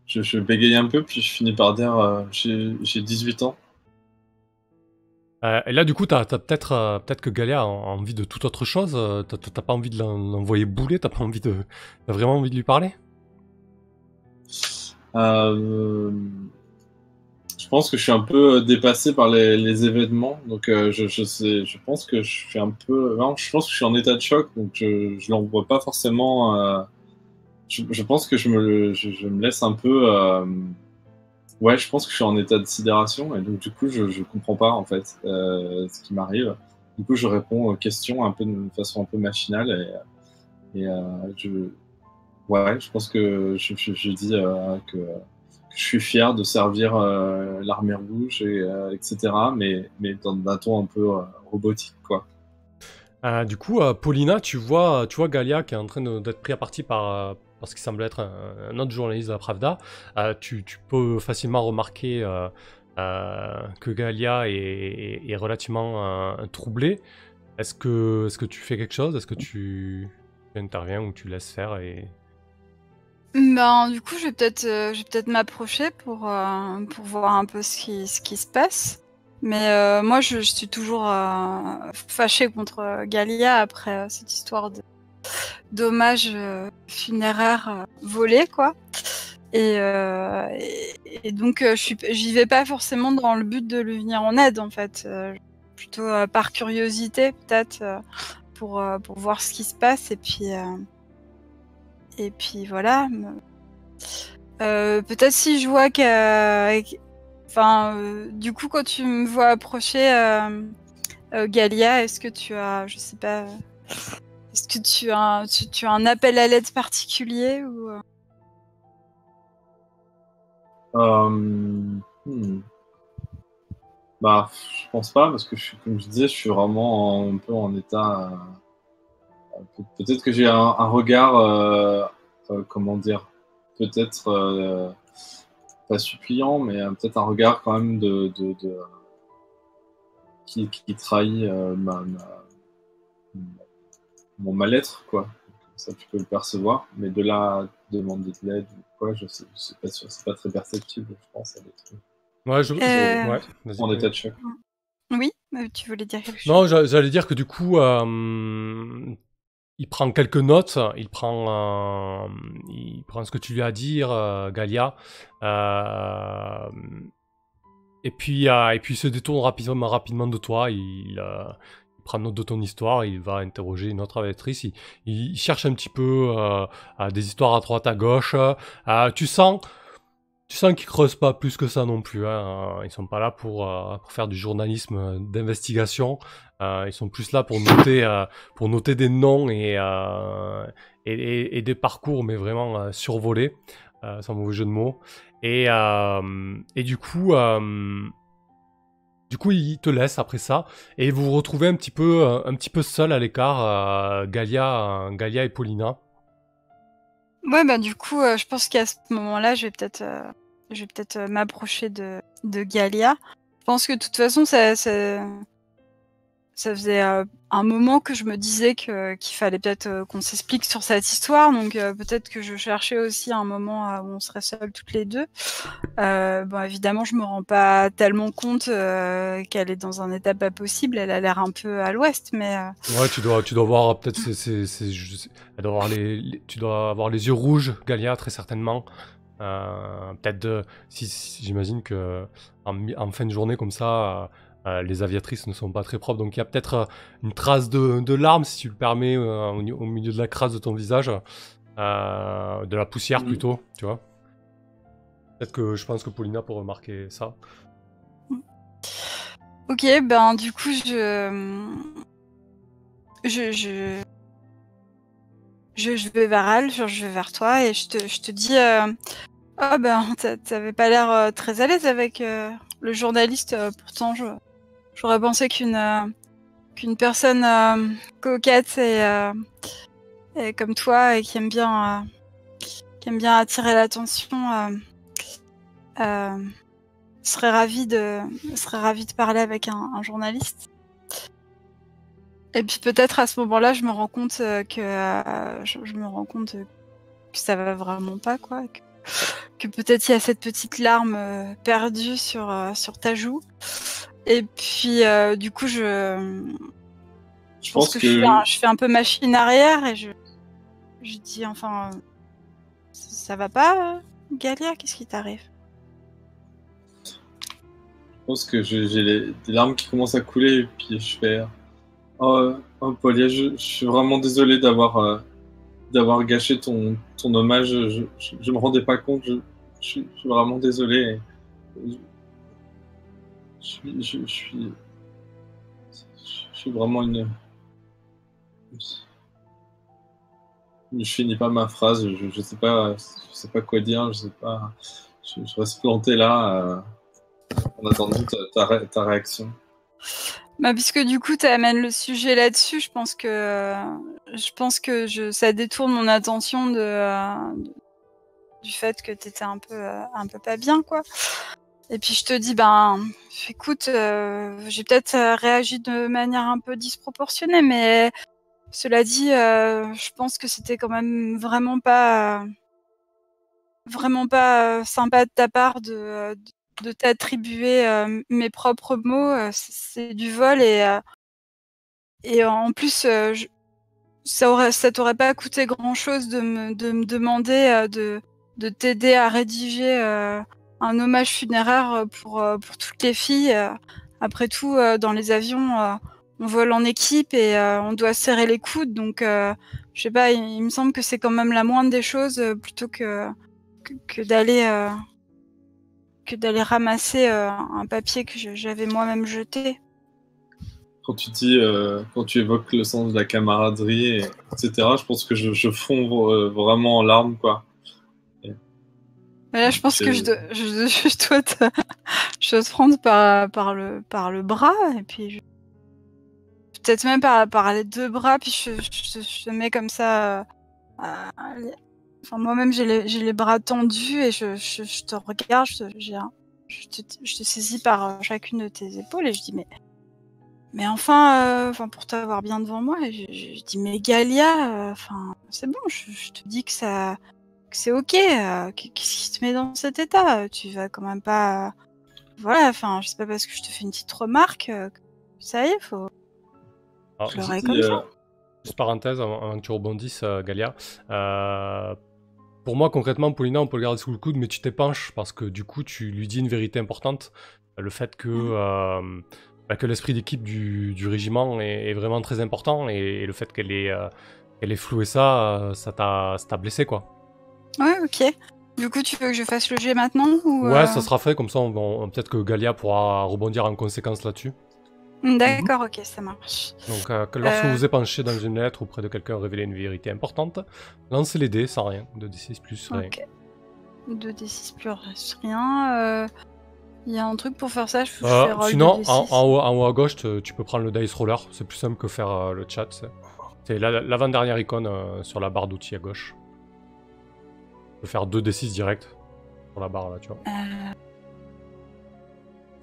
je bégaye un peu, puis je finis par dire j'ai 18 ans. Et là, du coup, t'as peut-être que Galia a envie de toute autre chose. T'as pas envie de l'envoyer bouler, t'as vraiment envie de lui parler? Euh, je pense que je suis un peu dépassé par les événements, donc je pense que je suis un peu, non, je pense que je suis en état de choc, donc je l'envoie pas forcément. Je pense que je me laisse un peu. Ouais, je pense que je suis en état de sidération et donc du coup je comprends pas en fait ce qui m'arrive. Du coup je réponds aux questions un peu de façon un peu machinale et ouais, je pense que je dis que je suis fier de servir l'armée rouge etc. Mais dans un ton un peu robotique quoi. Du coup, Paulina, tu vois Galia qui est en train d'être pris à partie par ce qui semble être un autre journaliste de la Pravda. Tu peux facilement remarquer que Galia est relativement troublée. Est-ce que tu fais quelque chose? Est-ce que tu interviens ou tu laisses faire et... Ben, du coup, je vais peut-être m'approcher pour voir un peu ce qui se passe. Mais moi, je suis toujours fâchée contre Galia après cette histoire d'hommage funéraire volé, quoi. Et donc, j'y vais pas forcément dans le but de lui venir en aide, en fait. Plutôt par curiosité, peut-être, pour voir ce qui se passe. Et puis voilà. Peut-être si je vois enfin, du coup, quand tu me vois approcher Galia, est-ce que tu as, je sais pas, est-ce que tu as un appel à l'aide particulier ou Euh, hmm. Bah, je pense pas, parce que comme je disais, je suis vraiment un peu en état. Peut-être que j'ai un regard, comment dire, peut-être pas suppliant, mais peut-être un regard quand même qui trahit mon mal-être, quoi. Ça, tu peux le percevoir, mais de là à demander de l'aide ou quoi, je sais pas sûr, c'est pas très perceptible, je pense, à l'être Ouais, Euh, ouais, vas-y. en état de choc. Oui, tu voulais dire quelque chose? Non, j'allais dire que du coup, il prend quelques notes, il prend ce que tu lui as à dire, Galia, et puis il se détourne rapidement de toi. Il prend note de ton histoire, il va interroger une autre aviatrice. Il cherche un petit peu des histoires à droite, à gauche. Tu sens qu'ils creusent pas plus que ça non plus. Hein. Ils sont pas là pour faire du journalisme d'investigation. Ils sont plus là pour noter des noms et des parcours, mais vraiment survolés, sans mauvais jeu de mots. Et du coup, il te laisse après ça, et vous vous retrouvez un petit peu seul à l'écart, Galia et Paulina. Ouais, bah du coup, je pense qu'à ce moment-là, je vais peut-être m'approcher de Galia. Je pense que de toute façon, ça faisait un moment que je me disais qu'il fallait peut-être qu'on s'explique sur cette histoire, donc peut-être que je cherchais aussi un moment où on serait seuls toutes les deux. Bon, évidemment, je me rends pas tellement compte qu'elle est dans un état pas possible. Elle a l'air un peu à l'ouest, mais Ouais, tu dois voir peut-être elle doit avoir tu dois avoir les yeux rouges, Galia, très certainement. Si j'imagine que en fin de journée comme ça, les aviatrices ne sont pas très propres, donc il y a peut-être une trace de larmes, si tu le permets, au milieu de la crasse de ton visage, de la poussière plutôt, tu vois. Peut-être que je pense que Paulina peut remarquer ça. ok, ben du coup, je vais vers elle, genre, je vais vers toi et je te dis oh ben t'avais pas l'air très à l'aise avec le journaliste, pourtant j'aurais pensé qu'une personne coquette et comme toi et qui aime bien attirer l'attention serait ravie de parler avec un journaliste. Et puis peut-être à ce moment-là, je me rends compte que ça va vraiment pas, quoi. Que peut-être il y a cette petite larme perdue sur ta joue. Et puis du coup, je pense que je fais un peu machine arrière et je dis enfin, ça va pas, Galia, qu'est-ce qui t'arrive? Je pense que j'ai des larmes qui commencent à couler et puis je fais oh Paulia, je suis vraiment désolé d'avoir gâché ton hommage. Je me rendais pas compte. Je suis vraiment désolé. Je suis vraiment une. Je finis pas ma phrase. Je sais pas quoi dire. Je sais pas. Je reste planté là en attendant ta réaction. Bah, puisque du coup, tu amènes le sujet là-dessus, je pense que ça détourne mon attention du fait que t'étais un peu pas bien, quoi. Et puis je te dis, ben, écoute, j'ai peut-être réagi de manière un peu disproportionnée, mais cela dit, je pense que c'était quand même vraiment pas sympa de ta part de t'attribuer mes propres mots. C'est du vol et en plus, ça t'aurait pas coûté grand-chose de me demander de t'aider à rédiger un hommage funéraire pour toutes les filles. Après tout, dans les avions, on vole en équipe et on doit serrer les coudes. Donc, je sais pas, il me semble que c'est quand même la moindre des choses plutôt que d'aller ramasser un papier que j'avais moi-même jeté. Quand quand tu évoques le sens de la camaraderie, etc., je pense que je fonds vraiment en larmes, quoi. Là, je pense que je dois te prendre par le bras, et puis peut-être même par les deux bras, puis je te mets comme ça. Enfin, moi-même, j'ai les bras tendus, et je te regarde, je te saisis par chacune de tes épaules, et je dis mais enfin, pour t'avoir bien devant moi, et je dis mais Galia, enfin c'est bon, je te dis que c'est ok, qu'est-ce qui te met dans cet état? Tu vas quand même pas, voilà, enfin c'est pas parce que je te fais une petite remarque que ça y est, faut Alors, pleurer dis, comme ça. juste parenthèse, avant que tu rebondisses, Galia. Pour moi, concrètement, Paulina, on peut le garder sous le coude, mais tu t'épanches parce que du coup, tu lui dis une vérité importante. Le fait que l'esprit d'équipe du régiment est vraiment très important, et le fait qu'elle ait floué ça, ça t'a blessé, quoi. Ouais, ok. Du coup, tu veux que je fasse le jet maintenant ou Ouais, ça sera fait, comme ça, peut-être que Galia pourra rebondir en conséquence là-dessus. D'accord, ok, ça marche. Donc, lorsque vous épanchez dans une lettre ou près de quelqu'un, révélez une vérité importante, lancez les dés sans rien, 2d6 plus rien. Ok. 2d6 plus rien. Il y a un truc pour faire ça, je fais roll Sinon, 2d6. en haut à gauche, tu peux prendre le dice roller, c'est plus simple que faire le chat. C'est l'avant-dernière icône sur la barre d'outils à gauche. Tu peux faire 2d6 direct sur la barre là, tu vois.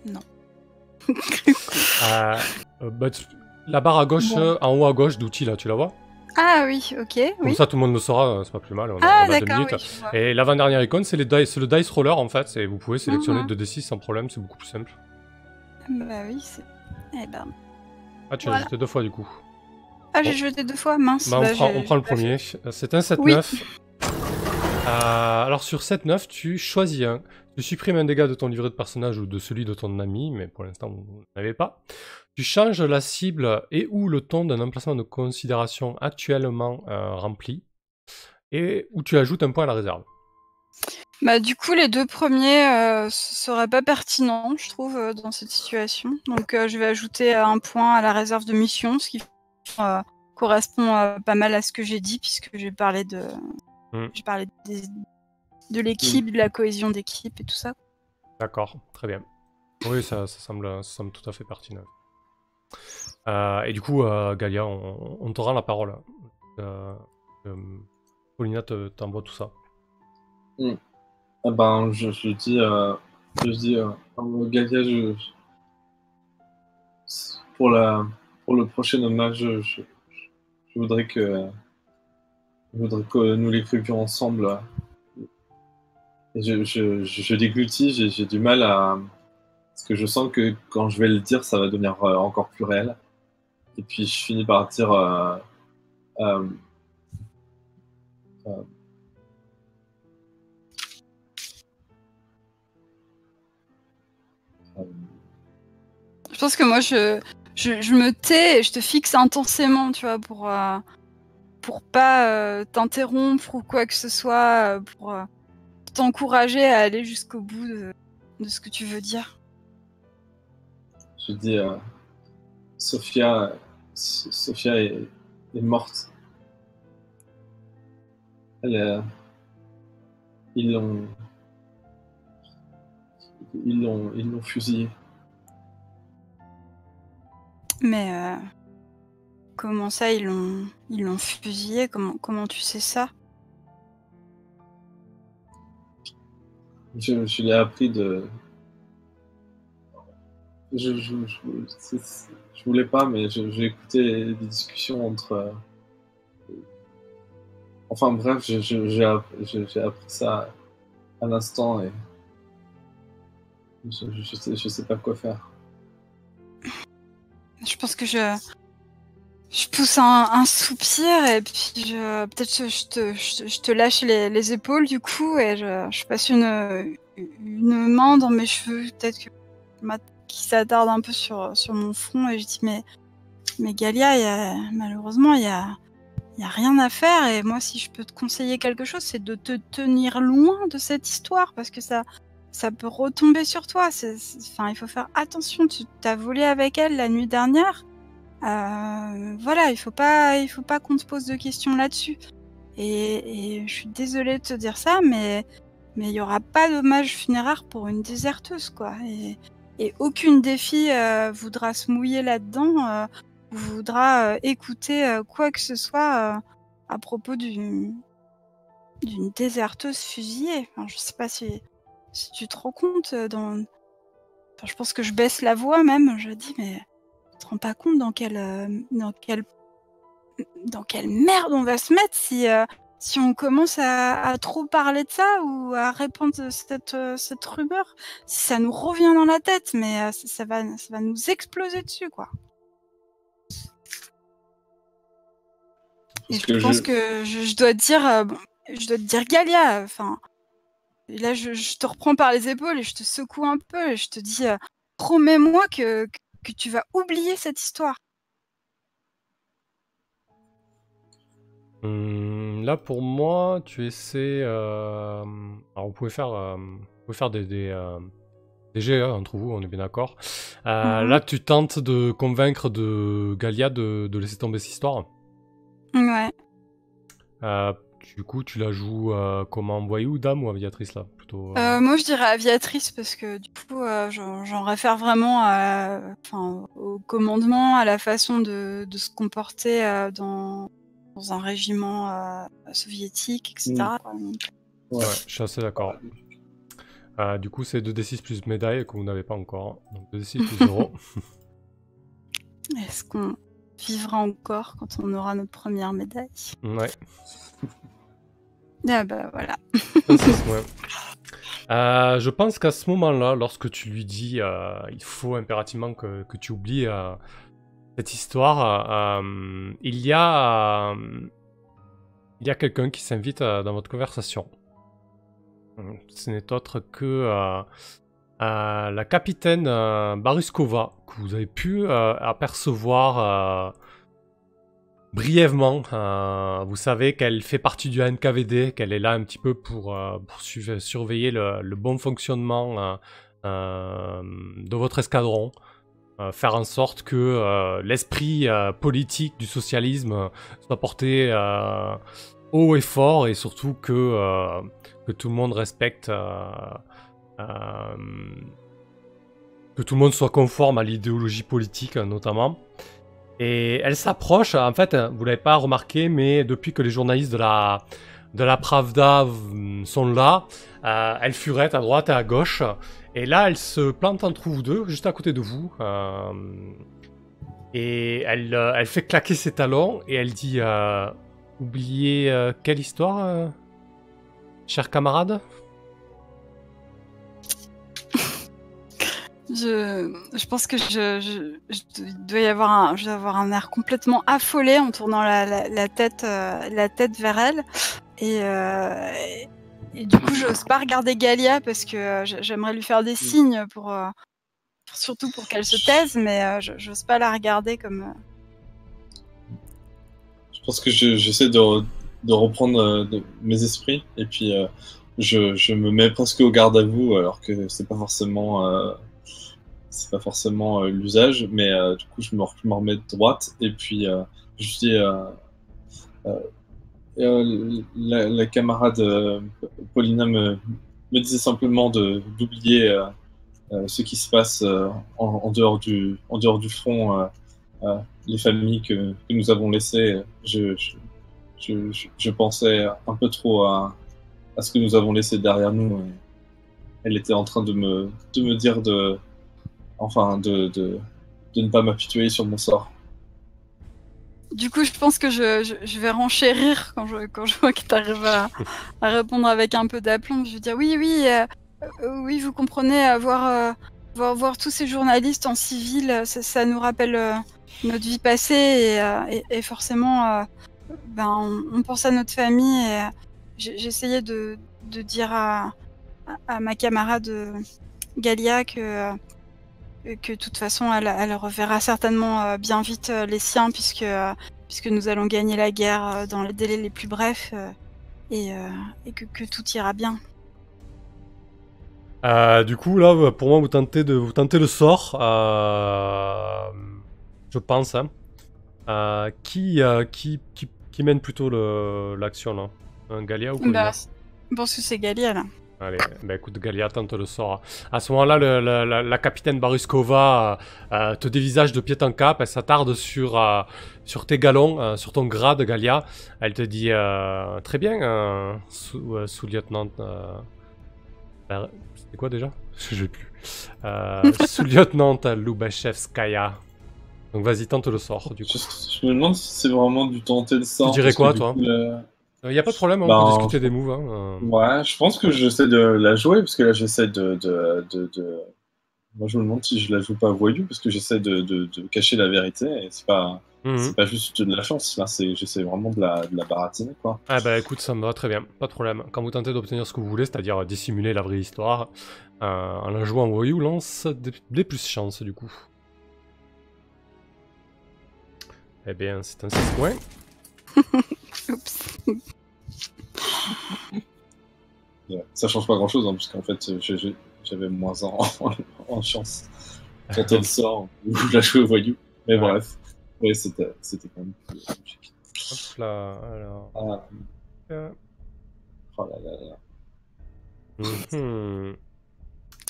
Non. La barre à gauche, Bon. en haut à gauche d'outils là, tu la vois? Ah oui, ok, Comme oui. ça, tout le monde le saura, c'est pas plus mal. On Ah a 2 d'accord, minutes. oui, je vois. Et l'avant-dernière icône, c'est le dice roller en fait. Vous pouvez sélectionner 2d6 sans problème, c'est beaucoup plus simple. Bah oui, c'est... Eh ben... Ah, tu l'as Voilà. jeté 2 fois du coup. Ah, j'ai jeté 2 fois, mince. Bah, on prend le j'ai pas premier. fait. C'est un 7-9. Oui. Alors sur 7-9, tu choisis un. Tu supprimes un dégât de ton livret de personnage ou de celui de ton ami, mais pour l'instant vous n'avez pas. Tu changes la cible et ou le ton d'un emplacement de considération actuellement rempli, et où tu ajoutes un point à la réserve. Bah du coup, les 2 premiers seraient pas pertinents, je trouve, dans cette situation. Donc je vais ajouter un point à la réserve de mission, ce qui correspond pas mal à ce que j'ai dit, puisque j'ai parlé de l'équipe, de la cohésion d'équipe et tout ça. D'accord, très bien. Oui, ça semble tout à fait pertinent. Et du coup, Galia, on te rend la parole. Paulina t'envoie tout ça. Ah ben, je dis, Galia, pour le prochain hommage, je voudrais que nous l'écrivions ensemble. Et je déglutis, j'ai du mal à... Parce que je sens que quand je vais le dire, ça va devenir encore plus réel. Et puis je finis par dire... Je pense que moi, je me tais et je te fixe intensément, tu vois, pour pas t'interrompre ou quoi que ce soit, pour t'encourager à aller jusqu'au bout de ce que tu veux dire. Je dis, Sophia est morte. Ils l'ont fusillée. Mais comment ça, ils l'ont fusillé? Comment tu sais ça? Je l'ai appris de... Je voulais pas, mais j'ai écouté des discussions entre... Enfin bref, j'ai appris ça à l'instant et je sais pas quoi faire. Je pense que je pousse un soupir et puis peut-être je te lâche les épaules du coup et je passe une main dans mes cheveux, peut-être qui s'attarde un peu sur mon front, et je dis mais Galia, malheureusement il y a rien à faire, et moi si je peux te conseiller quelque chose, c'est de te tenir loin de cette histoire parce que ça peut retomber sur toi. Enfin, il faut faire attention. Tu t'as volé avec elle la nuit dernière. Voilà, il faut pas qu'on te pose de questions là-dessus. Et je suis désolée de te dire ça, mais mais il y aura pas d'hommage funéraire pour une déserteuse, quoi. Et aucune des filles voudra se mouiller là-dedans, ou voudra écouter quoi que ce soit à propos d'une déserteuse fusillée. Enfin, je sais pas si tu te rends compte Enfin, je pense que je baisse la voix même. Je dis, mais tu te rends pas compte dans quelle merde on va se mettre si on commence à trop parler de ça ou à répandre cette rumeur. Si ça nous revient dans la tête, mais ça va nous exploser dessus, quoi. Et je pense que je dois te dire, je dois te dire Galia, enfin. Et là, je te reprends par les épaules et je te secoue un peu et je te dis, promets-moi que tu vas oublier cette histoire. Là, pour moi, tu essaies... Alors, vous pouvez faire des jets entre vous, on est bien d'accord. Là, tu tentes de convaincre de Galia de laisser tomber cette histoire. Ouais. Du coup, tu la joues comment, voyou, dame ou aviatrice, là plutôt, Moi, je dirais aviatrice parce que du coup, j'en réfère vraiment au commandement, à la façon de se comporter dans un régiment soviétique, etc. Ouais, je suis assez d'accord. Du coup, c'est 2d6 plus médaille que vous n'avez pas encore. Donc 2d6 plus 0. Est-ce qu'on vivra encore quand on aura notre première médaille? Ouais. Ah bah voilà. Je pense qu'à ce moment-là, lorsque tu lui dis il faut impérativement que tu oublies cette histoire, il y a quelqu'un qui s'invite dans votre conversation. Ce n'est autre que la capitaine Baruskova, que vous avez pu apercevoir brièvement. Vous savez qu'elle fait partie du NKVD, qu'elle est là un petit peu pour surveiller le bon fonctionnement de votre escadron. Faire en sorte que l'esprit politique du socialisme soit porté haut et fort, et surtout que tout le monde respecte, que tout le monde soit conforme à l'idéologie politique notamment. Et elle s'approche, en fait, vous l'avez pas remarqué, mais depuis que les journalistes de la Pravda sont là, elle furette à droite et à gauche. Et là, elle se plante entre vous deux, juste à côté de vous. Et elle fait claquer ses talons et elle dit oubliez quelle histoire, cher camarade? Je pense que je dois avoir un air complètement affolé en tournant la tête vers elle. Et du coup, j'ose pas regarder Galia parce que j'aimerais lui faire des signes surtout pour qu'elle se taise, mais j'ose pas la regarder comme... Je pense que j'essaie de reprendre mes esprits et puis je me mets presque au garde à vous alors que c'est pas forcément l'usage, mais du coup je me remets de droite et puis je dis la camarade Paulina me disait simplement d'oublier ce qui se passe en dehors du front, les familles que nous avons laissées. Je pensais un peu trop à ce que nous avons laissé derrière nous. Elle était en train de me dire de ne pas m'apitoyer sur mon sort. Du coup, je pense que je vais renchérir quand je vois que tu arrives à répondre avec un peu d'aplomb. Je vais dire oui, vous comprenez, voir tous ces journalistes en civil, ça nous rappelle notre vie passée et forcément, on pense à notre famille. Et j'essayais de dire à ma camarade Galia que de toute façon, elle reverra certainement bien vite les siens, puisque nous allons gagner la guerre dans les délais les plus brefs, et que tout ira bien. Du coup, là, pour moi, vous tentez le sort, je pense. Hein. Qui mène plutôt l'action, là? Galia ou Paulina? Je pense que c'est Galia, là. Allez, bah écoute, Galia tente le sort. À ce moment-là, la capitaine Baruskova te dévisage de pied en cap. Elle s'attarde sur tes galons, sur ton grade, Galia. Elle te dit très bien, sous-lieutenant. C'était quoi déjà? Je l'ai plus. Sous-lieutenant Lubashevskaya. Donc vas-y, tente le sort, du coup. Je me demande si c'est vraiment du tenter le sort. Tu dirais quoi, parce que, toi? du coup, Y a pas de problème, on Ben, peut discuter des moves. Hein. Ouais, je pense que j'essaie de la jouer, parce que là j'essaie Moi je me demande si je la joue pas voyou, parce que j'essaie de cacher la vérité, et c'est Mhm. pas juste de la chance, là j'essaie vraiment de la baratiner, quoi. Ah bah écoute, ça me va très bien, pas de problème. Quand vous tentez d'obtenir ce que vous voulez, c'est-à-dire dissimuler la vraie histoire, en la jouant voyou, lance des plus chance du coup. Eh bien, c'est un 6 points. Oups. Ça change pas grand-chose, hein, parce qu'en fait j'avais moins en chance. Tenter le sort, ou je la joue au voyou. Mais Ouais. bref, ouais, c'était quand même plus logique. Hop là, alors... Ah, oh là là là. Mhm.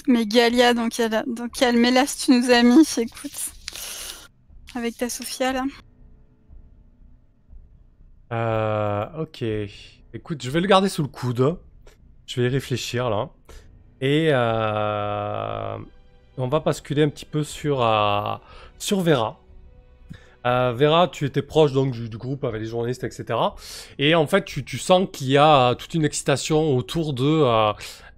Mais Galia, dans quelle mélasse tu nous as mis, écoute. Avec ta Sophia, là. Ok. Écoute, je vais le garder sous le coude. Je vais y réfléchir là. Et on va basculer un petit peu sur Vera. Vera, tu étais proche donc du groupe avec les journalistes, etc. Et en fait, tu sens qu'il y a toute une excitation autour de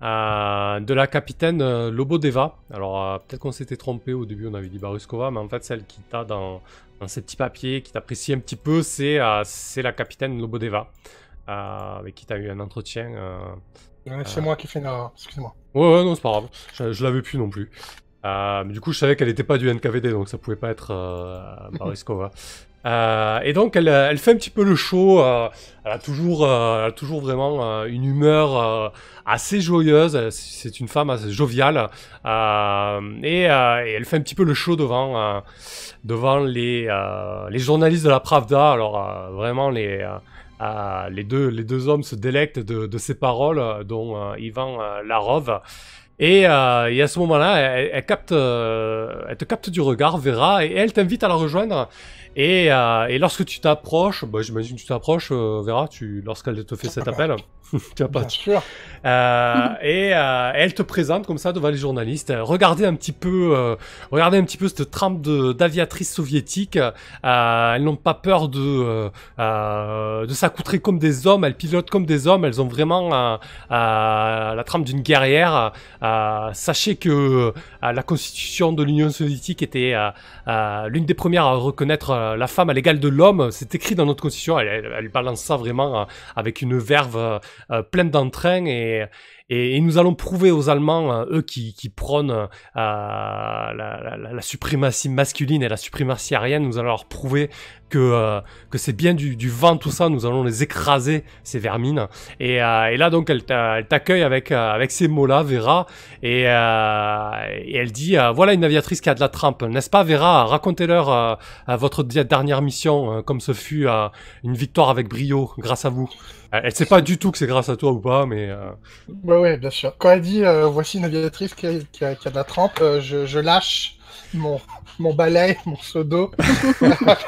la capitaine Lobodeva. Alors, peut-être qu'on s'était trompé au début, on avait dit Baruskova, mais en fait, celle qui t'a dans ces petits papiers, qui t'apprécie un petit peu, c'est la capitaine Lobodeva, avec qui tu as eu un entretien. Ouais, c'est moi qui fais une erreur, excusez-moi. Ouais, non, c'est pas grave. Je l'avais plus non plus. Mais du coup, je savais qu'elle n'était pas du NKVD, donc ça pouvait pas être Bariskova. Et donc, elle fait un petit peu le show. Elle a toujours vraiment une humeur assez joyeuse. C'est une femme assez joviale. Et elle fait un petit peu le show devant les journalistes de la Pravda. Alors, vraiment, les deux hommes se délectent de ses paroles, dont Ivan Larov. Et à ce moment-là, elle te capte du regard, Vera, et elle t'invite à la rejoindre. Et lorsque tu t'approches, bah, j'imagine que tu t'approches, Vera, lorsqu'elle te fait cet appel, tu vas pas. Bien sûr. Et elle te présente comme ça devant les journalistes. Regardez un petit peu cette trempe d'aviatrices soviétiques. Elles n'ont pas peur de s'accoutrer comme des hommes. Elles pilotent comme des hommes. Elles ont vraiment la trempe d'une guerrière. Sachez que la constitution de l'Union soviétique était l'une des premières à reconnaître la femme à l'égal de l'homme. C'est écrit dans notre constitution. Elle balance ça vraiment avec une verve pleine d'entrain, et nous allons prouver aux Allemands, eux qui prônent la suprématie masculine et la suprématie aryenne, nous allons leur prouver que c'est bien du vent tout ça, nous allons les écraser, ces vermines. Et là donc elle t'accueille avec ces mots-là, Vera, et elle dit voilà une aviatrice qui a de la trempe, n'est-ce pas Vera? Racontez-leur votre dernière mission, comme ce fut une victoire avec brio, grâce à vous. Elle sait pas du tout que c'est grâce à toi ou pas, mais... Ouais, bien sûr. Quand elle dit voici une aviatrice qui a de la trempe, je lâche mon balai, mon seau d'eau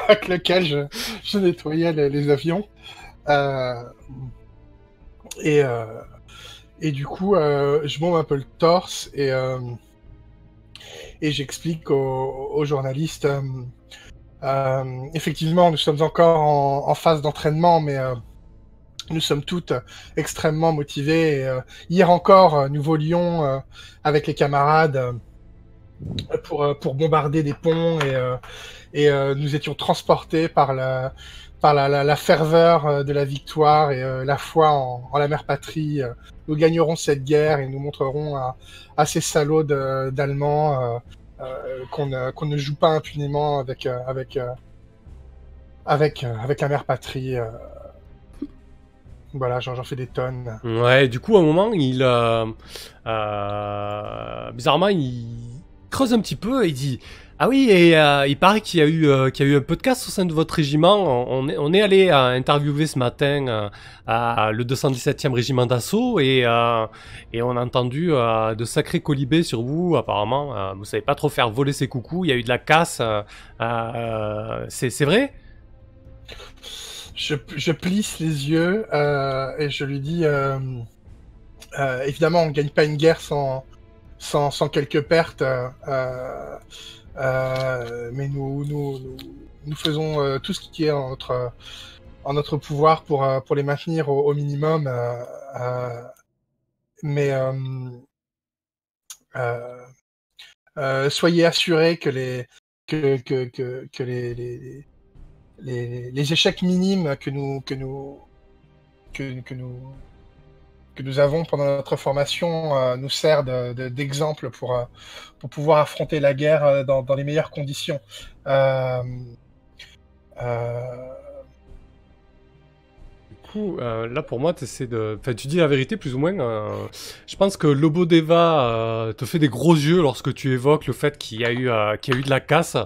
avec lequel je nettoyais les avions. Et du coup, je bombe un peu le torse et j'explique aux journalistes. Effectivement, nous sommes encore en phase d'entraînement, mais nous sommes toutes extrêmement motivées. Et, hier encore, nous volions avec les camarades pour bombarder des ponts, et nous étions transportés par la ferveur de la victoire et la foi en la mère patrie. Nous gagnerons cette guerre et nous montrerons à ces salauds d'Allemands qu'on ne joue pas impunément avec la mère patrie. Voilà, j'en fais des tonnes. Ouais, du coup, à un moment, bizarrement, il creuse un petit peu et il dit Ah oui, et il paraît qu'il y a eu un podcast au sein de votre régiment. On est allé interviewer ce matin le 217e régiment d'assaut et on a entendu de sacrés colibés sur vous. Apparemment, vous savez pas trop faire voler ses coucous. Il y a eu de la casse. C'est vrai? Je plisse les yeux et je lui dis évidemment, on ne gagne pas une guerre sans quelques pertes, mais nous faisons tout ce qui est en notre pouvoir pour les maintenir au minimum. Mais soyez assurés que les échecs minimes que nous avons pendant notre formation nous sert d'exemple pour pouvoir affronter la guerre dans les meilleures conditions. Du coup, là pour moi, enfin, tu dis la vérité plus ou moins. Je pense que Lobodeva te fait des gros yeux lorsque tu évoques le fait qu'il y a eu de la casse.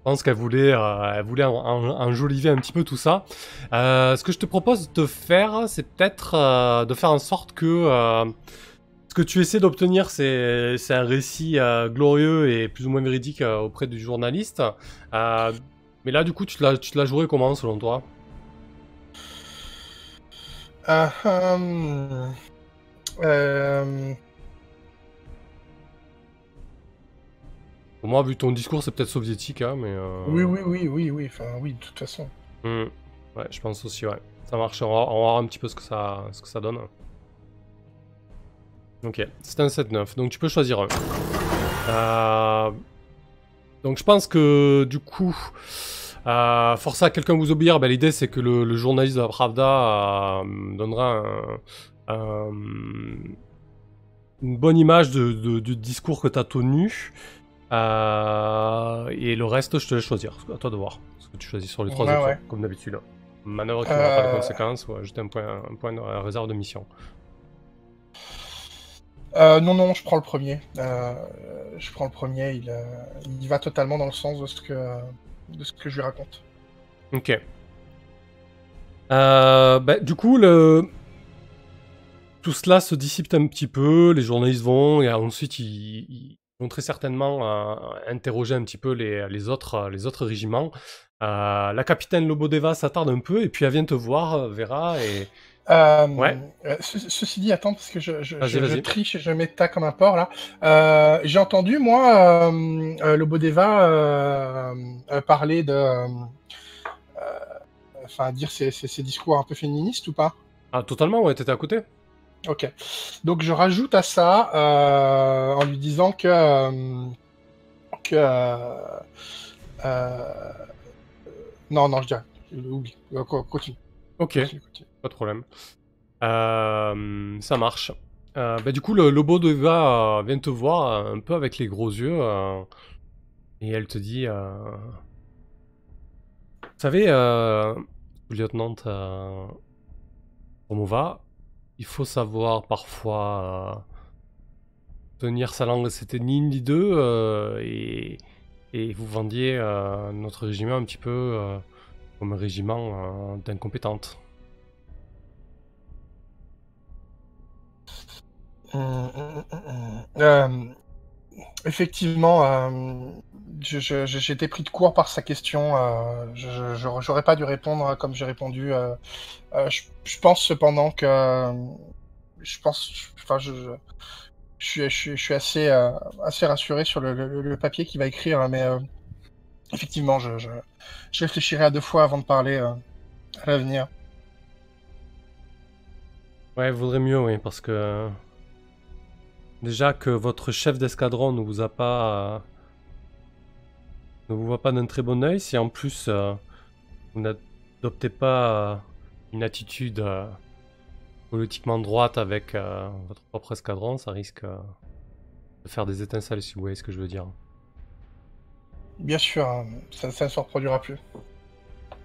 Je pense qu'elle voulait, enjoliver un petit peu tout ça. Ce que je te propose de faire, c'est peut-être de faire en sorte que ce que tu essaies d'obtenir, c'est un récit glorieux et plus ou moins véridique auprès du journaliste. Mais là, du coup, tu te la jouerais comment, selon toi? Pour moi, vu ton discours, c'est peut-être soviétique, hein, mais... Oui, enfin oui, de toute façon. Ouais, je pense aussi, ouais. Ça marche, on va voir un petit peu ce que ça donne. Ok, c'est un 7-9, donc tu peux choisir un. Donc je pense que, du coup, forcer à quelqu'un à vous obéir, l'idée c'est que le journaliste de la Pravda donnera une bonne image du discours que tu as tenu. Et le reste, je te laisse choisir. À toi de voir ce que tu choisis sur les 3 options, comme d'habitude. Manœuvre qui n'aura pas de conséquences ou ajouter un point de réserve de mission. Non, je prends le premier. Il va totalement dans le sens de ce que je lui raconte. Ok. Du coup, tout cela se dissipe un petit peu, les journalistes vont, et ensuite ils vont très certainement interroger un petit peu les autres régiments. La capitaine Lobodeva s'attarde un peu, et puis elle vient te voir, Vera, et... Ouais. Ceci dit, attends, parce que Vas-y. triche et je mets ta comme un porc, là. J'ai entendu, moi, Lobodeva parler de... Enfin, dire ses discours un peu féministes ou pas? Ah, totalement, ouais, t'étais à côté. Ok. Donc je rajoute à ça en lui disant que non, je dirais. Oublie. Continue. Ok, continue. Pas de problème. Ça marche. Du coup, le Lobo de Eva vient te voir un peu avec les gros yeux et elle te dit vous savez, lieutenant Romova, il faut savoir parfois tenir sa langue, c'était ni une ni deux, et vous vendiez notre régiment un petit peu comme un régiment d'incompétentes. Effectivement, j'ai été pris de court par sa question. J'aurais pas dû répondre comme j'ai répondu. Je pense cependant que je suis assez rassuré sur le papier qu'il va écrire, mais effectivement, je réfléchirai à 2 fois avant de parler à l'avenir. Ouais, vaudrait mieux, oui, parce que déjà que votre chef d'escadron ne vous voit pas d'un très bon œil, si en plus vous n'adoptez pas une attitude politiquement droite avec votre propre escadron, ça risque de faire des étincelles, si vous voyez ce que je veux dire. Bien sûr, hein, ça ne se reproduira plus.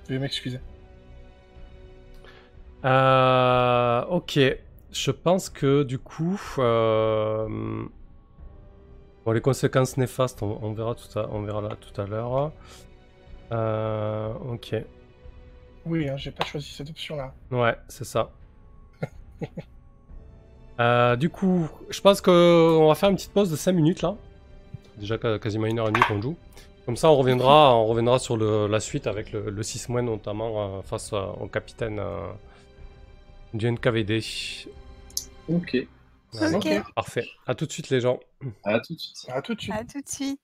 Veuillez m'excuser. Ok, je pense que du coup, Bon, les conséquences néfastes, on verra on verra là tout à l'heure. Ok. Oui, hein, j'ai pas choisi cette option-là. Ouais, c'est ça. Du coup, je pense qu'on va faire une petite pause de 5 minutes là. Déjà quasiment 1h30 qu'on joue. Comme ça, on reviendra sur la suite avec le 6 mois notamment face au capitaine du NKVD. Ok. Allez, Ok. parfait. À tout de suite les gens. À tout de suite. À tout de suite. À tout de suite.